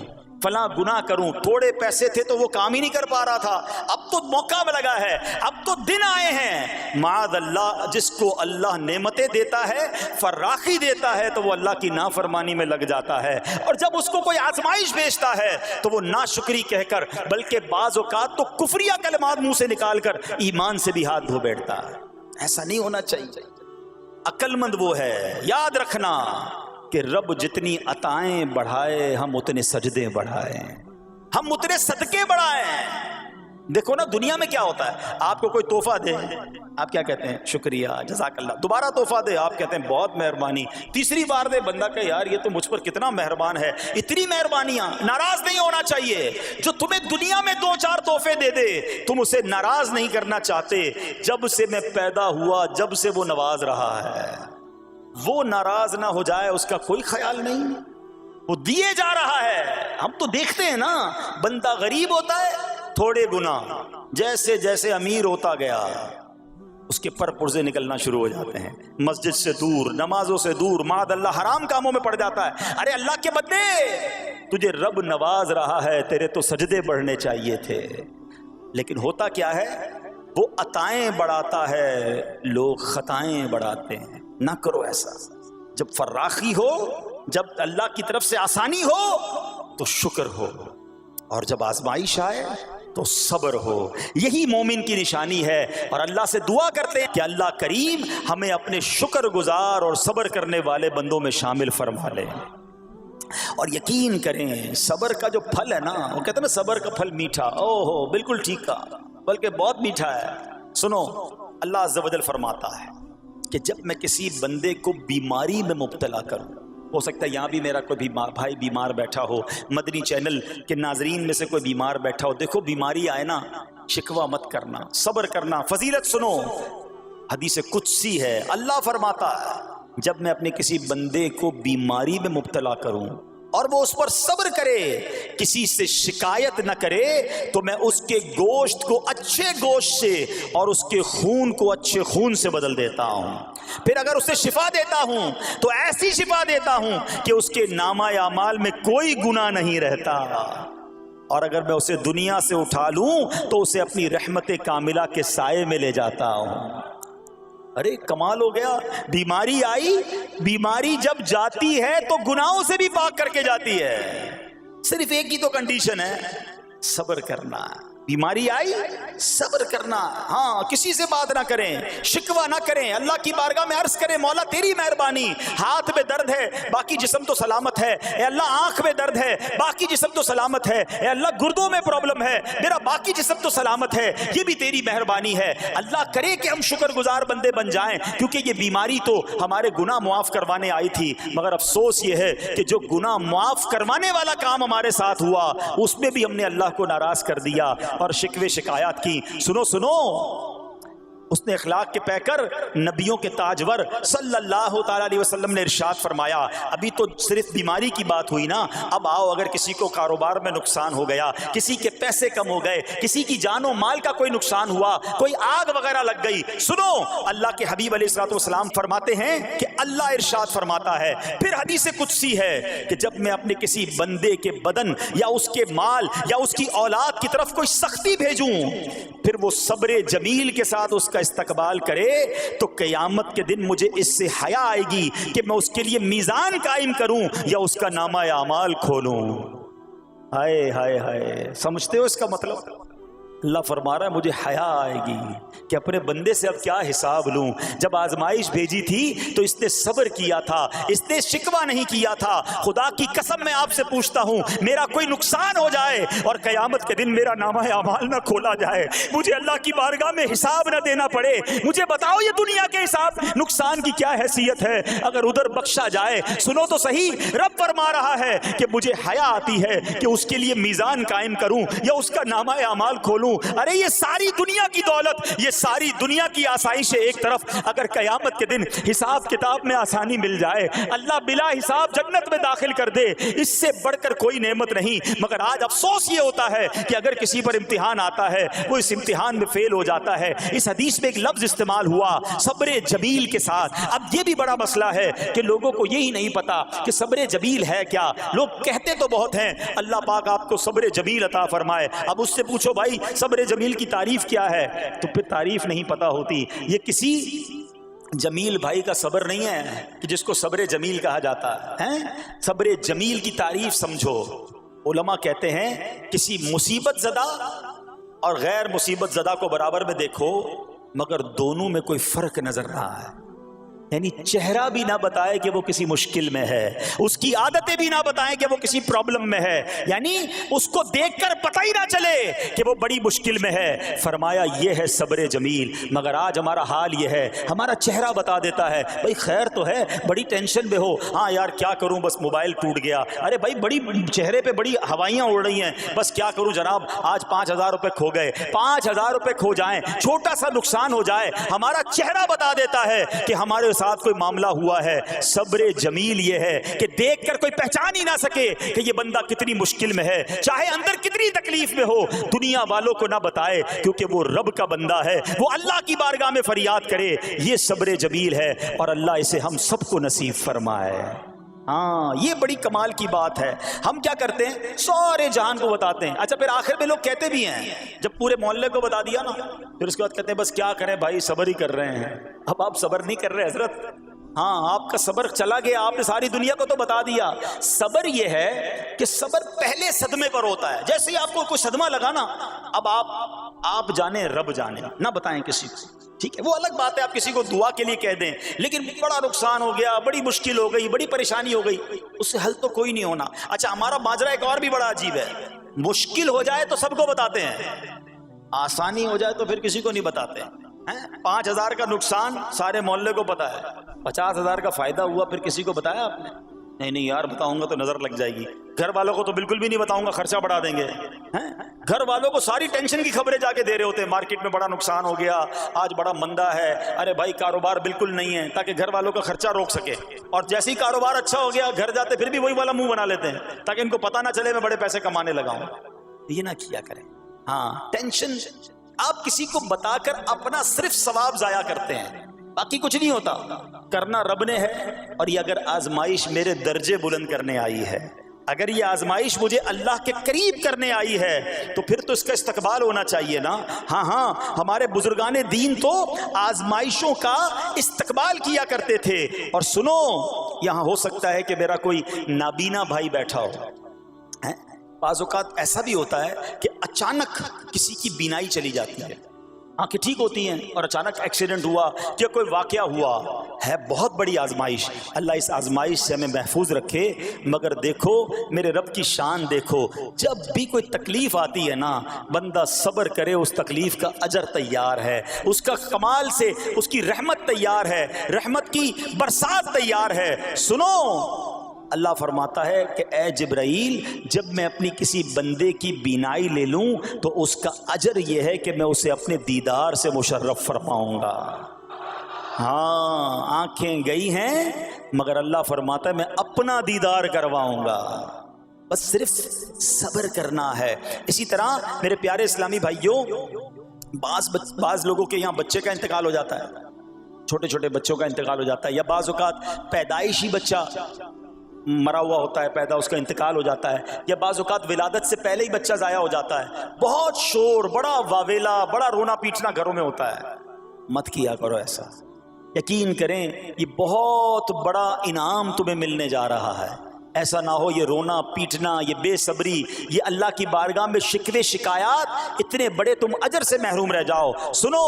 فلاں گناہ کروں، تھوڑے پیسے تھے تو وہ کام ہی نہیں کر پا رہا تھا، اب تو موقع میں لگا ہے، اب تو دن آئے ہیں۔ معاذ اللہ، جس کو اللہ نعمتیں دیتا ہے، فراخی دیتا ہے، تو وہ اللہ کی نافرمانی میں لگ جاتا ہے، اور جب اس کو کوئی آزمائش بھیجتا ہے تو وہ ناشکری کہہ کر، بلکہ بعض اوقات تو کفریہ کلمات منہ سے نکال کر ایمان سے بھی ہاتھ دھو بیٹھتا ہے۔ ایسا نہیں ہونا چاہیے۔ عقل مند وہ ہے، یاد رکھنا کہ رب جتنی عطائیں بڑھائے ہم اتنے سجدے بڑھائیں، ہم اتنے صدقے بڑھائیں۔ دیکھو نا دنیا میں کیا ہوتا ہے، آپ کو کوئی تحفہ دے، آپ کیا کہتے ہیں؟ شکریہ، جزاک اللہ۔ دوبارہ تحفہ دے، آپ کہتے ہیں بہت مہربانی۔ تیسری بار دے، بندہ کہ یار یہ تو مجھ پر کتنا مہربان ہے۔ اتنی مہربانیاں، ناراض نہیں ہونا چاہیے۔ جو تمہیں دنیا میں 2-4 تحفے دے دے، تم اسے ناراض نہیں کرنا چاہتے۔ جب سے میں پیدا ہوا، جب سے وہ نواز رہا ہے، وہ ناراض نہ ہو جائے اس کا کوئی خیال نہیں، وہ دیے جا رہا ہے۔ ہم تو دیکھتے ہیں نا، بندہ غریب ہوتا ہے، تھوڑے گناہ، جیسے جیسے امیر ہوتا گیا اس کے پر پرزے نکلنا شروع ہو جاتے ہیں، مسجد سے دور، نمازوں سے دور، معاذ اللہ حرام کاموں میں پڑ جاتا ہے۔ ارے اللہ کے بندے، تجھے رب نواز رہا ہے، تیرے تو سجدے بڑھنے چاہیے تھے۔ لیکن ہوتا کیا ہے، وہ عطائیں بڑھاتا ہے، لوگ خطائیں بڑھاتے ہیں۔ نہ کرو ایسا۔ جب فراخی ہو، جب اللہ کی طرف سے آسانی ہو تو شکر ہو، اور جب آزمائش آئے تو صبر ہو۔ یہی مومن کی نشانی ہے، اور اللہ سے دعا کرتے ہیں کہ اللہ کریم ہمیں اپنے شکر گزار اور صبر کرنے والے بندوں میں شامل فرما لے۔ اور یقین کریں صبر کا جو پھل ہے نا، وہ کہتے ہیں نا صبر کا پھل میٹھا، اوہو بالکل ٹھیک کہا، بلکہ بہت میٹھا ہے۔ سنو، اللہ عز و جل فرماتا ہے کہ جب میں کسی بندے کو بیماری میں مبتلا کروں، ہو سکتا ہے یہاں بھی میرا کوئی بھائی بیمار بیٹھا ہو، مدنی چینل کے ناظرین میں سے کوئی بیمار بیٹھا ہو، دیکھو بیماری آئے نا، شکوہ مت کرنا، صبر کرنا۔ فضیلت سنو، حدیث قدسی ہے، اللہ فرماتا ہے جب میں اپنے کسی بندے کو بیماری میں مبتلا کروں اور وہ اس پر صبر کرے، کسی سے شکایت نہ کرے، تو میں اس کے گوشت کو اچھے گوشت سے اور اس کے خون کو اچھے خون سے بدل دیتا ہوں۔ پھر اگر اسے شفا دیتا ہوں تو ایسی شفا دیتا ہوں کہ اس کے نامہ اعمال میں کوئی گناہ نہیں رہتا، اور اگر میں اسے دنیا سے اٹھا لوں تو اسے اپنی رحمت کاملہ کے سائے میں لے جاتا ہوں۔ ارے کمال ہو گیا، بیماری آئی، بیماری جب جاتی ہے تو گناہوں سے بھی پاک کر کے جاتی ہے۔ صرف ایک ہی تو کنڈیشن ہے، صبر کرنا۔ بیماری آئی، صبر کرنا، ہاں کسی سے بات نہ کریں، شکوہ نہ کریں، اللہ کی بارگاہ میں عرض کریں مولا تیری مہربانی، ہاتھ میں درد ہے باقی جسم تو سلامت ہے، اے اللہ آنکھ میں درد ہے باقی جسم تو سلامت ہے، اے اللہ گردوں میں پرابلم ہے میرا باقی جسم تو سلامت ہے، یہ بھی تیری مہربانی ہے۔ اللہ کرے کہ ہم شکر گزار بندے بن جائیں، کیونکہ یہ بیماری تو ہمارے گناہ معاف کروانے آئی تھی، مگر افسوس یہ ہے کہ جو گناہ معاف کروانے والا کام ہمارے ساتھ ہوا اس میں بھی ہم نے اللہ کو ناراض کر دیا اور شکوے شکایات کی۔ سنو سنو، اس نے اخلاق کے پیکر نبیوں کے تاجور صلی اللہ تعالی علیہ وسلم نے ارشاد فرمایا، ابھی تو صرف بیماری کی بات ہوئی نا، اب آؤ اگر کسی کو کاروبار میں نقصان ہو گیا، کسی کے پیسے کم ہو گئے، کسی کی جان و مال کا کوئی نقصان ہوا، کوئی آگ وغیرہ لگ گئی، سنو اللہ کے حبیب علیہ الصلوۃ والسلام فرماتے ہیں کہ اللہ ارشاد فرماتا ہے، پھر حدیث قدسی ہے کہ جب میں اپنے کسی بندے کے بدن یا اس کے مال یا اس کی اولاد کی طرف کوئی سختی بھیجوں، پھر وہ صبر جمیل کے ساتھ اس کا استقبال کرے، تو قیامت کے دن مجھے اس سے حیا آئے گی کہ میں اس کے لیے میزان قائم کروں یا اس کا نامہ اعمال کھولوں۔ ہائے ہائے ہائے، سمجھتے ہو اس کا مطلب؟ اللہ فرما رہا ہے مجھے حیا آئے گی کہ اپنے بندے سے اب کیا حساب لوں. جب آزمائش بھیجی تھی تو اس نے صبر کیا تھا, اس نے شکوہ نہیں کیا تھا. خدا کی قسم میں آپ سے پوچھتا ہوں, میرا کوئی نقصان ہو جائے اور قیامت کے دن میرا نامہ اعمال نہ کھولا جائے, مجھے اللہ کی بارگاہ میں حساب نہ دینا پڑے, مجھے بتاؤ یہ دنیا کے حساب نقصان کی کیا حیثیت ہے اگر ادھر بخشا جائے. سنو تو صحیح, رب فرما رہا ہے کہ مجھے حیا آتی ہے کہ اس کے لیے میزان قائم کروں یا اس کا نامہ اعمال کھولوں. ارے یہ ساری دنیا کی دولت, یہ ساری دنیا کی آسائشیں ایک طرف, اگر قیامت کے دن حساب کتاب میں آسانی مل جائے, اللہ بلا حساب جنت میں داخل کر دے, اس سے بڑھ کر کوئی نعمت نہیں. مگر آج افسوس یہ ہوتا ہے کہ اگر کسی پر امتحان آتا ہے, وہ اس امتحان میں فیل ہو جاتا ہے. اس حدیث میں ایک لفظ استعمال ہوا صبر جمیل کے ساتھ. اب یہ بھی بڑا مسئلہ ہے کہ لوگوں کو یہی نہیں پتا کہ صبر جمیل ہے کیا. لوگ کہتے تو بہت ہیں, اللہ پاک آپ کو صبر جمیل عطا فرمائے. اب اس سے پوچھو بھائی صبر جمیل کی تعریف کیا ہے, تو پھر تعریف نہیں پتا ہوتی. یہ کسی جمیل بھائی کا صبر نہیں ہے کہ جس کو صبر جمیل کہا جاتا ہے. صبر جمیل کی تعریف سمجھو. علماء کہتے ہیں کسی مصیبت زدہ اور غیر مصیبت زدہ کو برابر میں دیکھو, مگر دونوں میں کوئی فرق نظر نہ آئے. یعنی چہرہ بھی نہ بتائے کہ وہ کسی مشکل میں ہے, اس کی عادتیں بھی نہ بتائیں کہ وہ کسی پرابلم میں ہے, یعنی اس کو دیکھ کر پتہ ہی نہ چلے کہ وہ بڑی مشکل میں ہے. فرمایا یہ ہے صبر جمیل. مگر آج ہمارا حال یہ ہے, ہمارا چہرہ بتا دیتا ہے بھائی خیر تو ہے, بڑی ٹینشن میں ہو, ہاں یار کیا کروں بس موبائل ٹوٹ گیا, ارے بھائی بڑی چہرے پہ بڑی ہوائیاں اڑ رہی ہیں, بس کیا کروں جناب آج 5,000 روپے کھو گئے. 5,000 روپے کھو جائیں, چھوٹا سا نقصان ہو جائے, ہمارا چہرہ بتا دیتا ہے کہ ہمارے ساتھ کوئی معاملہ ہوا ہے. صبر جمیل یہ ہے کہ دیکھ کر کوئی پہچان ہی نہ سکے کہ یہ بندہ کتنی مشکل میں ہے, چاہے اندر کتنی تکلیف میں ہو, دنیا والوں کو نہ بتائے کیونکہ وہ رب کا بندہ ہے, وہ اللہ کی بارگاہ میں فریاد کرے. یہ صبر جمیل ہے اور اللہ اسے ہم سب کو نصیب فرمائے. ہاں یہ بڑی کمال کی بات ہے. ہم کیا کرتے ہیں, سارے جہان کو بتاتے ہیں. اچھا پھر آخر میں لوگ کہتے بھی ہیں, جب پورے محلے کو بتا دیا نا, پھر اس کے بعد کہتے ہیں بس کیا کریں بھائی صبر ہی کر رہے ہیں. اب آپ صبر نہیں کر رہے حضرت, ہاں آپ کا صبر چلا گیا, آپ نے ساری دنیا کو تو بتا دیا. صبر یہ ہے کہ صبر پہلے صدمے پر ہوتا ہے. جیسے ہی آپ کو کوئی صدمہ لگا نا, اب آپ جانے رب جانے, نہ بتائیں کسی کو, ٹھیک ہے. وہ الگ بات ہے آپ کسی کو دعا کے لیے کہہ دیں, لیکن بڑا نقصان ہو گیا, بڑی مشکل ہو گئی, بڑی پریشانی ہو گئی, اس سے حل تو کوئی نہیں ہونا. اچھا ہمارا ماجرا ایک اور بھی بڑا عجیب ہے, مشکل ہو جائے تو سب کو بتاتے ہیں, آسانی ہو جائے تو پھر کسی کو نہیں بتاتے. 5,000 کا نقصان سارے محلے کو پتا ہے, 50,000 کا فائدہ ہوا پھر کسی کو بتایا آپ نے؟ نہیں یار بتاؤں گا تو نظر لگ جائے گی. گھر والوں کو تو بالکل بھی نہیں بتاؤں گا, خرچہ بڑھا دیں گے. گھر والوں کو ساری ٹینشن کی خبریں جا کے دے رہے ہوتے ہیں, مارکیٹ میں بڑا نقصان ہو گیا, آج بڑا مندہ ہے, ارے بھائی کاروبار بالکل نہیں ہے, تاکہ گھر والوں کا خرچہ روک سکے. اور جیسے ہی کاروبار اچھا ہو گیا, گھر جاتے پھر بھی وہی والا منہ بنا لیتے ہیں تاکہ ان کو پتہ نہ چلے میں بڑے پیسے کمانے لگا ہوں. یہ نہ کیا کریں. ہاں ٹینشن آپ کسی کو بتا کر اپنا صرف ثواب ضائع کرتے ہیں, باقی کچھ نہیں ہوتا. کرنا رب نے ہے, اور یہ اگر آزمائش میرے درجے بلند کرنے آئی ہے, اگر یہ آزمائش مجھے اللہ کے قریب کرنے آئی ہے, تو پھر تو اس کا استقبال ہونا چاہیے نا. ہاں ہمارے بزرگان دین تو آزمائشوں کا استقبال کیا کرتے تھے. اور سنو, یہاں ہو سکتا ہے کہ میرا کوئی نابینا بھائی بیٹھا ہو. بعض اوقات ایسا بھی ہوتا ہے کہ اچانک کسی کی بینائی چلی جاتی ہے, آنکھیں ٹھیک ہوتی ہیں اور اچانک ایکسیڈنٹ ہوا یا کوئی واقعہ ہوا ہے. بہت بڑی آزمائش, اللہ اس آزمائش سے ہمیں محفوظ رکھے. مگر دیکھو میرے رب کی شان دیکھو, جب بھی کوئی تکلیف آتی ہے نا, بندہ صبر کرے, اس تکلیف کا اجر تیار ہے, اس کا کمال سے اس کی رحمت تیار ہے, رحمت کی برسات تیار ہے. سنو اللہ فرماتا ہے کہ اے جبرائیل, جب میں اپنی کسی بندے کی بینائی لے لوں تو اس کا اجر یہ ہے کہ میں اسے اپنے دیدار سے مشرف فرماؤں گا. ہاں آنکھیں گئی ہیں, مگر اللہ فرماتا ہے میں اپنا دیدار کرواؤں گا, بس صرف صبر کرنا ہے. اسی طرح میرے پیارے اسلامی بھائیوں, بعض لوگوں کے یہاں بچے کا انتقال ہو جاتا ہے, چھوٹے چھوٹے بچوں کا انتقال ہو جاتا ہے, یا بعض اوقات پیدائشی بچہ مرا ہوا ہوتا ہے, پیدا اس کا انتقال ہو جاتا ہے, یا بعض اوقات ولادت سے پہلے ہی بچہ ضائع ہو جاتا ہے. بہت شور, بڑا واویلا, بڑا رونا پیٹنا گھروں میں ہوتا ہے. مت کیا کرو ایسا, یقین کریں یہ بہت بڑا انعام تمہیں ملنے جا رہا ہے. ایسا نہ ہو یہ رونا پیٹنا، یہ بے صبری، یہ اللہ کی بارگاہ میں شکوے شکایات، اتنے بڑے تم اجر سے محروم رہ جاؤ۔ سنو،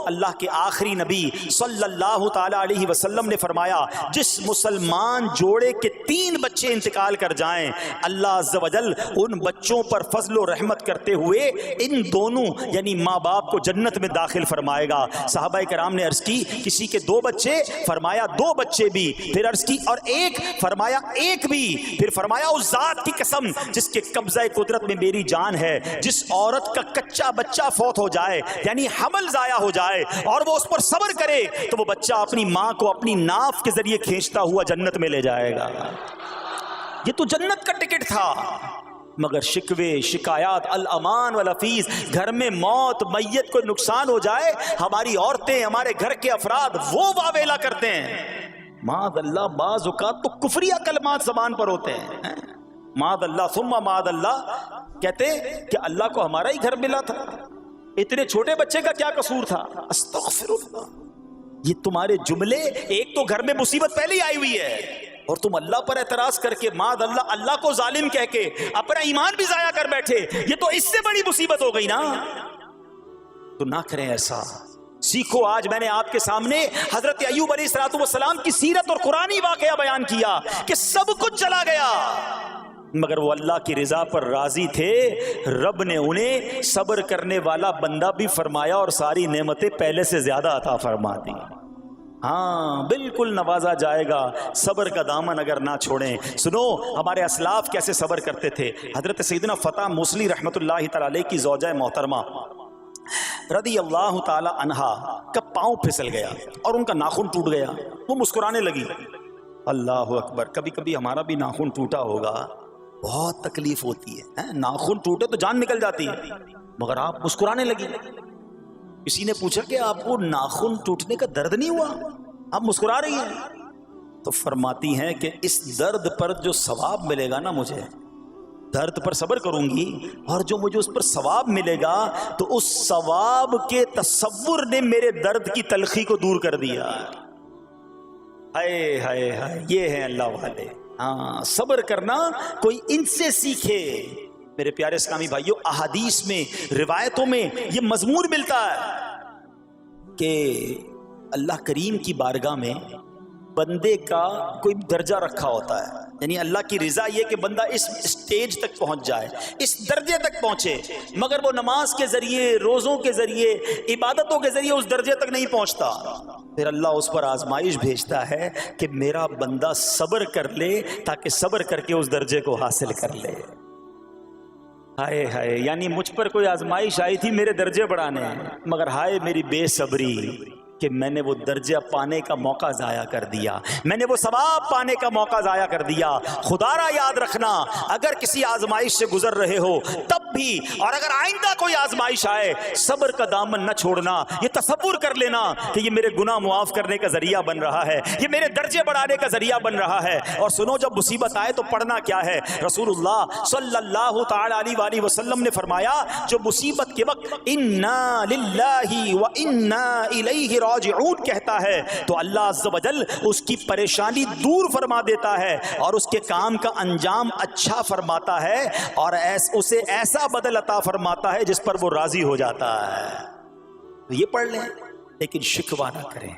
اللہ کے آخری نبی صلی اللہ تعالی علیہ وسلم نے فرمایا جس مسلمان جوڑے کے 3 بچے انتقال کر جائیں، اللہ عز و جل ان بچوں پر فضل و رحمت کرتے ہوئے ان دونوں یعنی ماں باپ کو جنت میں داخل فرمائے گا۔ صحابہ کرام نے عرض کی کسی کے 2 بچے، فرمایا 2 بچے بھی، پھر عرض کی اور 1، فرمایا 1 بھی، پھر فرمایا اس ذات کی قسم جس کے قبضہ قدرت میں میری جان ہے، جس عورت کا کچا بچہ فوت ہو جائے یعنی حمل ضائع ہو جائے اور وہ اس پر صبر کرے تو وہ بچہ اپنی ماں کو اپنی ناف کے ذریعے کھینچتا ہوا جنت میں لے جائے گا۔ یہ تو جنت کا ٹکٹ تھا، مگر شکوے شکایات، الامان والافیز، گھر میں موت میت کو نقصان ہو جائے، ہماری عورتیں ہمارے گھر کے افراد وہ واویلا کرتے ہیں۔ معاذ اللہ، بعض اوقات تو کفریہ کلمات زبان پر ہوتے ہیں، معاذ اللہ ثم معاذ اللہ، کہتے کہ اللہ کو ہمارا ہی گھر ملا تھا، اتنے چھوٹے بچے کا کیا قصور تھا؟ استغفر اللہ۔ یہ تمہارے جملے، ایک تو گھر میں مصیبت پہلے ہی آئی ہوئی ہے اور تم اللہ پر اعتراض کر کے معاذ اللہ، اللہ کو ظالم کہہ کے اپنا ایمان بھی ضائع کر بیٹھے، یہ تو اس سے بڑی مصیبت ہو گئی نا۔ تو نہ کریں ایسا، سیکھو۔ آج میں نے آپ کے سامنے حضرت ایوب علیہ السلام کی سیرت اور قرآنی واقعہ بیان کیا کہ سب کچھ چلا گیا مگر وہ اللہ کی رضا پر راضی تھے، رب نے انہیں صبر کرنے والا بندہ بھی فرمایا اور ساری نعمتیں پہلے سے زیادہ عطا فرما دی۔ ہاں بالکل نوازا جائے گا، صبر کا دامن اگر نہ چھوڑیں۔ سنو ہمارے اسلاف کیسے صبر کرتے تھے۔ حضرت سیدنا فتح موصلی رحمت اللہ تعالی علیہ کی زوجہ محترمہ رضی اللہ تعالی عنہا کا پاؤں پھسل گیا اور ان کا ناخن ٹوٹ گیا، وہ مسکرانے لگی۔ اللہ اکبر، کبھی کبھی ہمارا بھی ناخن ٹوٹا ہوگا، بہت تکلیف ہوتی ہے، ناخن ٹوٹے تو جان نکل جاتی ہے، مگر آپ مسکرانے لگی۔ کسی نے پوچھا کہ آپ کو ناخن ٹوٹنے کا درد نہیں ہوا، آپ مسکرا رہی ہیں؟ تو فرماتی ہیں کہ اس درد پر جو ثواب ملے گا نا، مجھے درد پر صبر کروں گی اور جو مجھے اس پر ثواب ملے گا تو اس ثواب کے تصور نے میرے درد کی تلخی کو دور کر دیا۔ ہائے ہائے ہائے، یہ ہیں اللہ والے۔ ہاں صبر کرنا کوئی ان سے سیکھے۔ میرے پیارے اسلامی بھائیوں، احادیث میں روایتوں میں یہ مضمون ملتا ہے کہ اللہ کریم کی بارگاہ میں بندے کا کوئی درجہ رکھا ہوتا ہے، یعنی اللہ کی رضا یہ کہ بندہ اس سٹیج تک پہنچ جائے، اس درجے تک پہنچے، مگر وہ نماز کے ذریعے، روزوں کے ذریعے، عبادتوں کے ذریعے اس درجے تک نہیں پہنچتا، پھر اللہ اس پر آزمائش بھیجتا ہے کہ میرا بندہ صبر کر لے تاکہ صبر کر کے اس درجے کو حاصل کر لے۔ ہائے ہائے، یعنی مجھ پر کوئی آزمائش آئی تھی میرے درجے بڑھانے، مگر ہائے میری بے صبری کہ میں نے وہ درجہ پانے کا موقع ضائع کر دیا، میں نے وہ ثواب پانے کا موقع ضائع کر دیا۔ خدا را یاد رکھنا، اگر کسی آزمائش سے گزر رہے ہو تب بھی، اور اگر آئندہ کوئی آزمائش آئے، صبر کا دامن نہ چھوڑنا، یہ تصور کر لینا کہ یہ میرے گناہ معاف کرنے کا ذریعہ بن رہا ہے، یہ میرے درجے بڑھانے کا ذریعہ بن رہا ہے۔ اور سنو، جب مصیبت آئے تو پڑھنا کیا ہے؟ رسول اللہ صلی اللہ تعالی علیہ وآلہ وسلم نے فرمایا جو مصیبت کے وقت انا للہ و انا الیہ راجعون کہتا ہے تو اللہ عز و جل اس کی پریشانی دور فرما دیتا ہے اور اس کے کام کا انجام اچھا فرماتا ہے اور اسے ایسا بدل عطا فرماتا ہے جس پر وہ راضی ہو جاتا ہے۔ تو یہ پڑھ لیں، لیکن شکوہ نہ کریں،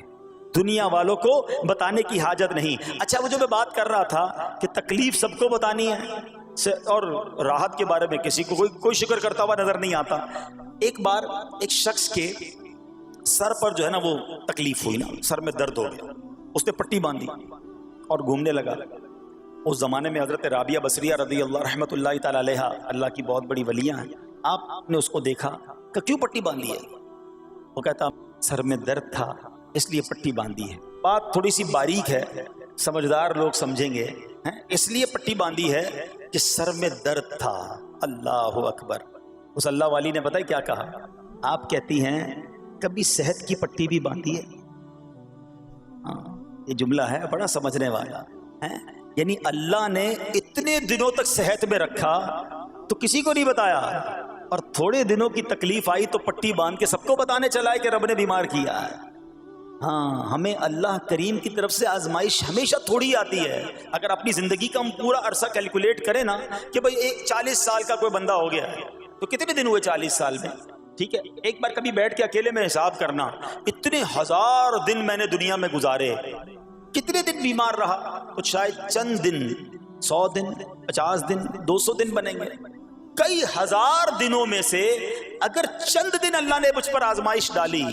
دنیا والوں کو بتانے کی حاجت نہیں۔ اچھا، وہ جو میں بات کر رہا تھا کہ تکلیف سب کو بتانی ہے اور راحت کے بارے میں کسی کو کوئی شکر کرتا ہوا نظر نہیں آتا۔ ایک بار ایک شخص کے سر پر جو ہے نا وہ تکلیف ہوئی نا، سر میں درد ہو گیا، اس نے پٹی باندھی اور گھومنے لگا۔ اس زمانے میں حضرت رابعہ بصریہ رضی اللہ رحمت اللہ تعالی علیہ، اللہ کی بہت بڑی ولیاں ہیں، آپ نے اس کو دیکھا کہ کیوں پٹی باندھی ہے؟ وہ کہتا سر میں درد تھا اس لیے پٹی باندھی ہے۔ بات تھوڑی سی باریک ہے، سمجھدار لوگ سمجھیں گے، اس لیے پٹی باندھی ہے کہ سر میں درد تھا۔ اللہ اکبر۔ اس اللہ والی نے پتہ ہے کیا کہا؟ آپ کہتی ہیں کبھی صحت کی پٹی بھی باندھی ہے؟ ہاں، یہ جملہ ہے بڑا سمجھنے والا ہے، یعنی اللہ نے اتنے دنوں تک صحت میں رکھا تو کسی کو نہیں بتایا، اور تھوڑے دنوں کی تکلیف آئی تو پٹی باندھ کے سب کو بتانے چلا ہے کہ رب نے بیمار کیا ہے۔ ہاں ہمیں اللہ کریم کی طرف سے آزمائش ہمیشہ تھوڑی آتی ہے. اگر اپنی زندگی کا ہم پورا عرصہ کیلکولیٹ کریں نا کہ بھئی ایک 40 سال کا کوئی بندہ ہو گیا تو کتنے دن ہوئے 40 سال میں؟ ٹھیک ہے، ایک بار کبھی بیٹھ کے اکیلے میں حساب کرنا، اتنے ہزار دن میں نے دنیا میں گزارے، کتنے دن بیمار رہا؟ تو شاید چند دن، 100 دن، 50 دن، 200 دن بنیں گے. کئی ہزار دنوں میں سے اگر چند دن اللہ نے مجھ پر آزمائش ڈالی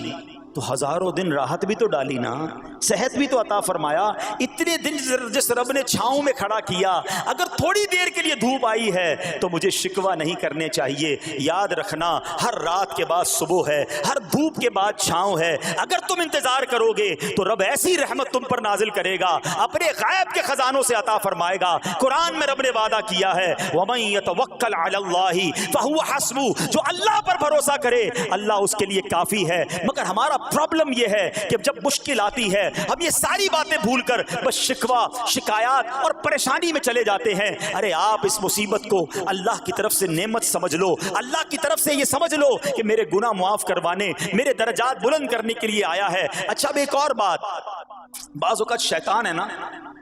تو ہزاروں دن راحت بھی تو ڈالی نا، صحت بھی تو عطا فرمایا. اتنے دن جس رب نے چھاؤں میں کھڑا کیا، اگر تھوڑی دیر کے لیے دھوپ آئی ہے تو مجھے شکوہ نہیں کرنے چاہیے. یاد رکھنا ہر رات کے بعد صبح ہے، ہر دھوپ کے بعد چھاؤں ہے. اگر تم انتظار کرو گے تو رب ایسی رحمت تم پر نازل کرے گا، اپنے غیب کے خزانوں سے عطا فرمائے گا. قرآن میں رب نے وعدہ کیا ہے وَمَن يَتَوَكَّلْ عَلَى اللَّهِ فَهُوَ حَسْبُهُ، جو اللہ پر بھروسہ کرے اللہ اس کے لیے کافی ہے. مگر ہمارا پرابلم یہ ہے کہ جب مشکل آتی ہے ہم یہ ساری باتیں بھول کر بس شکوہ، شکایات اور پریشانی میں چلے جاتے ہیں. ارے آپ اس مصیبت کو اللہ کی طرف سے نعمت سمجھ لو، اللہ کی طرف سے یہ سمجھ لو کہ میرے گناہ معاف کروانے، میرے درجات بلند کرنے کے لیے آیا ہے. اچھا اب ایک اور بات، بعض اوقات شیطان ہے نا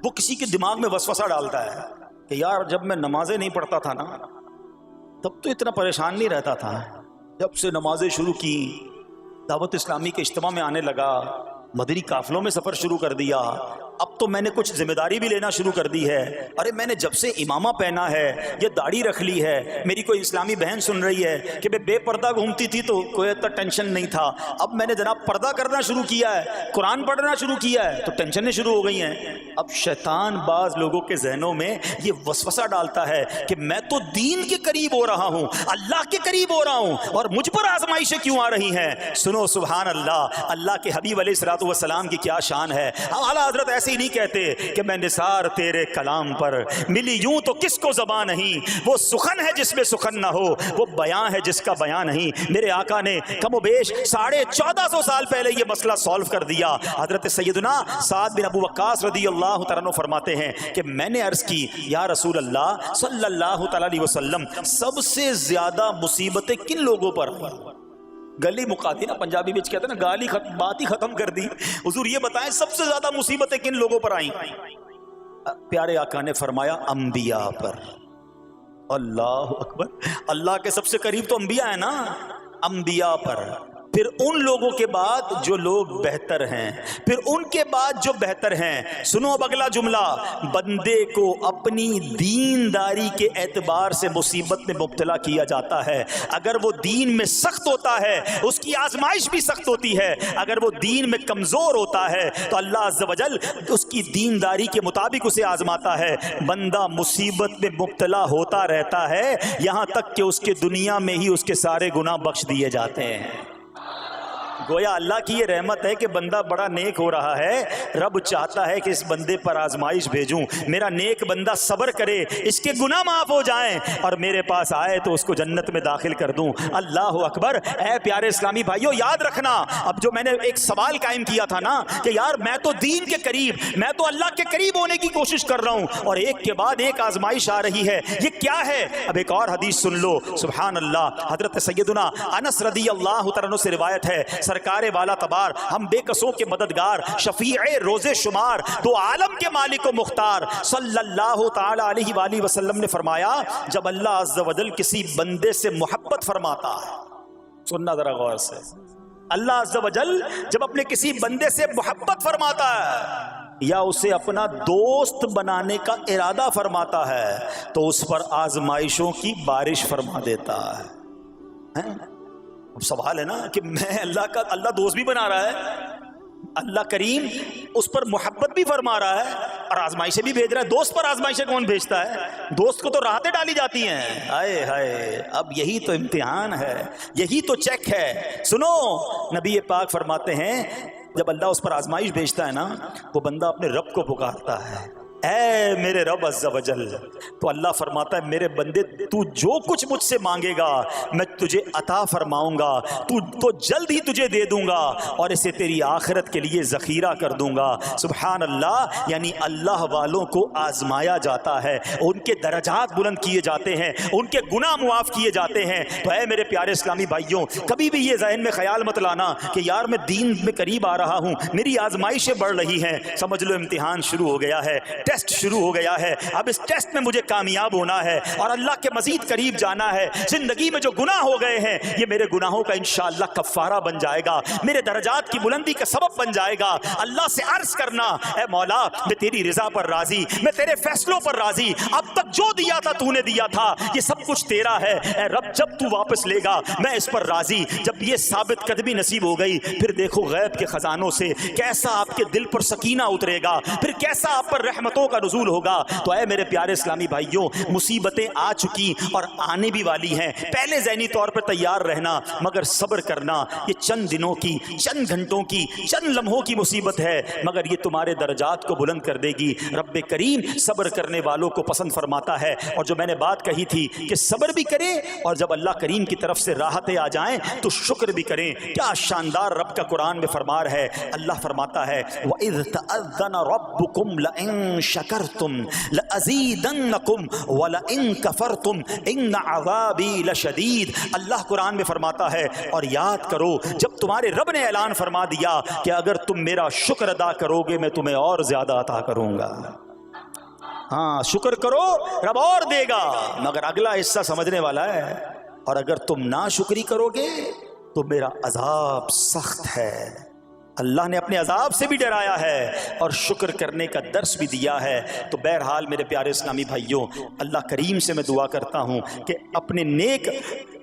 وہ کسی کے دماغ میں وسوسہ ڈالتا ہے کہ یار جب میں نمازیں نہیں پڑھتا تھا نا تب تو اتنا پریشان نہیں رہتا تھا، جب سے نمازیں شروع کی، دعوت اسلامی کے اجتماع میں آنے لگا، مدنی قافلوں میں سفر شروع کر دیا، اب تو میں نے کچھ ذمہ داری بھی لینا شروع کر دی ہے. ارے میں نے جب سے امامہ پہنا ہے، یہ داڑھی رکھ لی ہے، میری کوئی اسلامی بہن سن رہی ہے کہ بے پردہ گھومتی تھی تو کوئی اتنا ٹینشن نہیں تھا، اب میں نے جناب پردہ کرنا شروع کیا ہے، قرآن پڑھنا شروع کیا ہے تو ٹینشنیں شروع ہو گئی ہیں. اب شیطان بعض لوگوں کے ذہنوں میں یہ وسوسہ ڈالتا ہے کہ میں تو دین کے قریب ہو رہا ہوں، اللہ کے قریب ہو رہا ہوں، اور مجھ پر آزمائشیں کیوں آ رہی ہیں؟ سنو سبحان اللہ، اللہ کے حبیب علیہ الصلوۃ والسلام کی کیا شان ہے. اعلیٰ حضرت ایسے ہی نہیں کہتے کہ میں نثار تیرے کلام پر، ملی یوں تو کس کو زبان نہیں، وہ سخن ہے جس میں سخن نہ ہو، وہ بیان ہے جس کا بیان نہیں. میرے آقا نے کم و بیش 1450 سال پہلے یہ مسئلہ سالو کر دیا. حضرت سیدنا سعد بن ابو وقاص رضی اللہ تعالیٰ عنہ فرماتے ہیں کہ میں نے عرض کی یا رسول اللہ صلی اللہ تعالیٰ علیہ وسلم سب سے زیادہ مصیبتیں کن لوگوں پر ہیں؟ گلی مکا دی نا، پنجابی بچ کہتے ہیں نا گالی بات ہی ختم کر دی. حضور یہ بتائیں سب سے زیادہ مصیبتیں کن لوگوں پر آئیں؟ پیارے آقا نے فرمایا انبیاء پر. اللہ اکبر، اللہ کے سب سے قریب تو انبیاء ہیں نا، انبیاء پر، پھر ان لوگوں کے بعد جو لوگ بہتر ہیں، پھر ان کے بعد جو بہتر ہیں. سنو اب اگلا جملہ، بندے کو اپنی دینداری کے اعتبار سے مصیبت میں مبتلا کیا جاتا ہے. اگر وہ دین میں سخت ہوتا ہے اس کی آزمائش بھی سخت ہوتی ہے، اگر وہ دین میں کمزور ہوتا ہے تو اللہ عز و جل اس کی دینداری کے مطابق اسے آزماتا ہے. بندہ مصیبت میں مبتلا ہوتا رہتا ہے یہاں تک کہ اس کے دنیا میں ہی اس کے سارے گناہ بخش دیے جاتے ہیں. گویا اللہ کی یہ رحمت ہے کہ بندہ بڑا نیک ہو رہا ہے، رب چاہتا ہے کہ اس بندے پر آزمائش بھیجوں، میرا نیک بندہ صبر کرے، اس کے گناہ معاف ہو جائیں اور میرے پاس آئے تو اس کو جنت میں داخل کر دوں. اللہ اکبر. اے پیارے اسلامی بھائیو یاد رکھنا، اب جو میں نے ایک سوال قائم کیا تھا نا کہ یار میں تو دین کے قریب، میں تو اللہ کے قریب ہونے کی کوشش کر رہا ہوں اور ایک کے بعد ایک آزمائش آ رہی ہے، یہ کیا ہے؟ اب ایک اور حدیث سن لو. سبحان اللہ. حضرت سیدنا انس رضی اللہ تعالیٰ عنہ سے روایت ہے، سرکار والا تبار، ہم بے کسوں کے مددگار، شفیع روز شمار، دو عالم کے مالک و مختار صلی اللہ تعالی علیہ وآلہ وسلم نے فرمایا جب اللہ عز و جل کسی بندے سے محبت فرماتا ہے، سننا ذرا غور سے، اللہ عز و جل جب اپنے کسی بندے سے محبت فرماتا ہے یا اسے اپنا دوست بنانے کا ارادہ فرماتا ہے تو اس پر آزمائشوں کی بارش فرما دیتا ہے. اب سوال ہے نا کہ میں اللہ دوست بھی بنا رہا ہے، اللہ کریم اس پر محبت بھی فرما رہا ہے اور آزمائشیں بھی بھیج رہا ہے. دوست پر آزمائشیں کون بھیجتا ہے؟ دوست کو تو راحتیں ڈالی جاتی ہیں. ہائے ہائے، اب یہی تو امتحان ہے، یہی تو چیک ہے. سنو نبی پاک فرماتے ہیں جب اللہ اس پر آزمائش بھیجتا ہے نا وہ بندہ اپنے رب کو پکارتا ہے، اے میرے رب عز و جل، تو اللہ فرماتا ہے میرے بندے تو جو کچھ مجھ سے مانگے گا میں تجھے عطا فرماؤں گا، تو جلد ہی تجھے دے دوں گا اور اسے تیری آخرت کے لیے ذخیرہ کر دوں گا۔ سبحان اللہ، یعنی اللہ والوں کو آزمایا جاتا ہے، ان کے درجات بلند کیے جاتے ہیں، ان کے گناہ معاف کیے جاتے ہیں۔ تو اے میرے پیارے اسلامی بھائیوں، کبھی بھی یہ ذہن میں خیال مت لانا کہ یار میں دین میں قریب آ رہا ہوں، میری آزمائشیں بڑھ رہی ہیں، سمجھ لو امتحان شروع ہو گیا ہے، ٹیسٹ شروع ہو گیا ہے، اب اس ٹیسٹ میں مجھے کامیاب ہونا ہے اور اللہ کے مزید قریب جانا ہے۔ زندگی میں جو گناہ ہو گئے ہیں یہ میرے گناہوں کا انشاءاللہ کفارہ بن جائے گا، میرے درجات کی بلندی کا سبب بن جائے گا۔ اللہ سے عرض کرنا، اے مولا میں تیری رضا پر راضی، میں تیرے فیصلوں پر راضی، اب تک جو دیا تھا تو نے دیا تھا، یہ سب کچھ تیرا ہے، اے رب جب تو واپس لے گا میں اس پر راضی۔ جب یہ ثابت قدمی نصیب ہو گئی پھر دیکھو غیب کے خزانوں سے کیسا آپ کے دل پر سکینہ اترے گا، پھر کیسا آپ پر رحمتوں کا نزول ہوگا۔ تو اے میرے پیارے اسلامی بھائیوں، مصیبتیں آ چکی اور آنے بھی والی ہیں، پہلے ذہنی طور پر تیار رہنا، مگر صبر کرنا۔ یہ چند دنوں کی، چند گھنٹوں کی، چند لمحوں کی مصیبت ہے، مگر یہ تمہارے درجات کو بلند کر دے گی۔ رب کریم صبر کرنے والوں کو پسند فرماتا ہے۔ اور جو میں نے بات کہی تھی کہ صبر بھی کریں اور جب اللہ کریم کی طرف سے راحتیں آ جائیں تو شکر بھی کریں، کیا شاندار رب کا قرآن میں فرمان ہے۔ اللہ فرماتا ہے وَإِذْ تَأَذَّنَ رَبُّكُمْ لَئِن شَكَرْتُمْ لَأَزِيدَنَّكُمْ وَلَئِن كَفَرْتُمْ إِنَّ عَذَابِي لَشَدِيدٌ۔ اللہ قرآن میں فرماتا ہے اور یاد کرو جب تمہارے رب نے اعلان فرما دیا کہ اگر تم میرا شکر ادا کرو گے میں تمہیں اور زیادہ عطا کروں گا۔ ہاں شکر کرو رب اور دے گا، مگر اگلا حصہ سمجھنے والا ہے، اور اگر تم ناشکری کرو گے تو میرا عذاب سخت ہے۔ اللہ نے اپنے عذاب سے بھی ڈرایا ہے اور شکر کرنے کا درس بھی دیا ہے۔ تو بہرحال میرے پیارے اسلامی بھائیوں، اللہ کریم سے میں دعا کرتا ہوں کہ اپنے نیک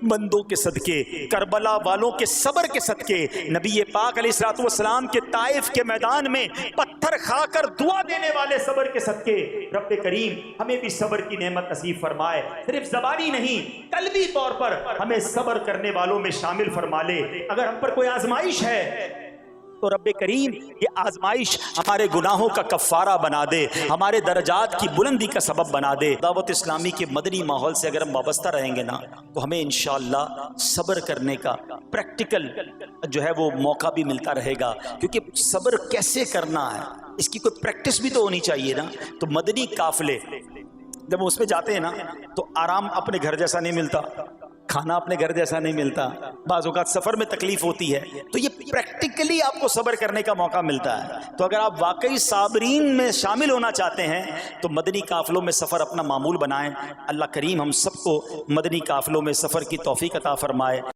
بندوں کے صدقے، کربلا والوں کے صبر کے صدقے، نبی پاک علیہ الصلوۃ والسلام کے طائف کے میدان میں پتھر کھا کر دعا دینے والے صبر کے صدقے، رب کریم ہمیں بھی صبر کی نعمت نصیب فرمائے، صرف زبانی نہیں قلبی طور پر ہمیں صبر کرنے والوں میں شامل فرما لے۔ اگر ہم پر کوئی آزمائش ہے تو رب کریم یہ آزمائش ہمارے گناہوں کا کفارہ بنا دے، ہمارے درجات کی بلندی کا سبب بنا دے۔ دعوت اسلامی کے مدنی ماحول سے اگر ہم وابستہ رہیں گے نا تو ہمیں انشاءاللہ صبر کرنے کا پریکٹیکل جو ہے وہ موقع بھی ملتا رہے گا، کیونکہ صبر کیسے کرنا ہے اس کی کوئی پریکٹس بھی تو ہونی چاہیے نا۔ تو مدنی قافلے جب اس میں جاتے ہیں نا تو آرام اپنے گھر جیسا نہیں ملتا، کھانا اپنے گھر جیسا نہیں ملتا، بعض اوقات سفر میں تکلیف ہوتی ہے، تو یہ پریکٹیکلی آپ کو صبر کرنے کا موقع ملتا ہے۔ تو اگر آپ واقعی صابرین میں شامل ہونا چاہتے ہیں تو مدنی قافلوں میں سفر اپنا معمول بنائیں۔ اللہ کریم ہم سب کو مدنی قافلوں میں سفر کی توفیق عطا فرمائے۔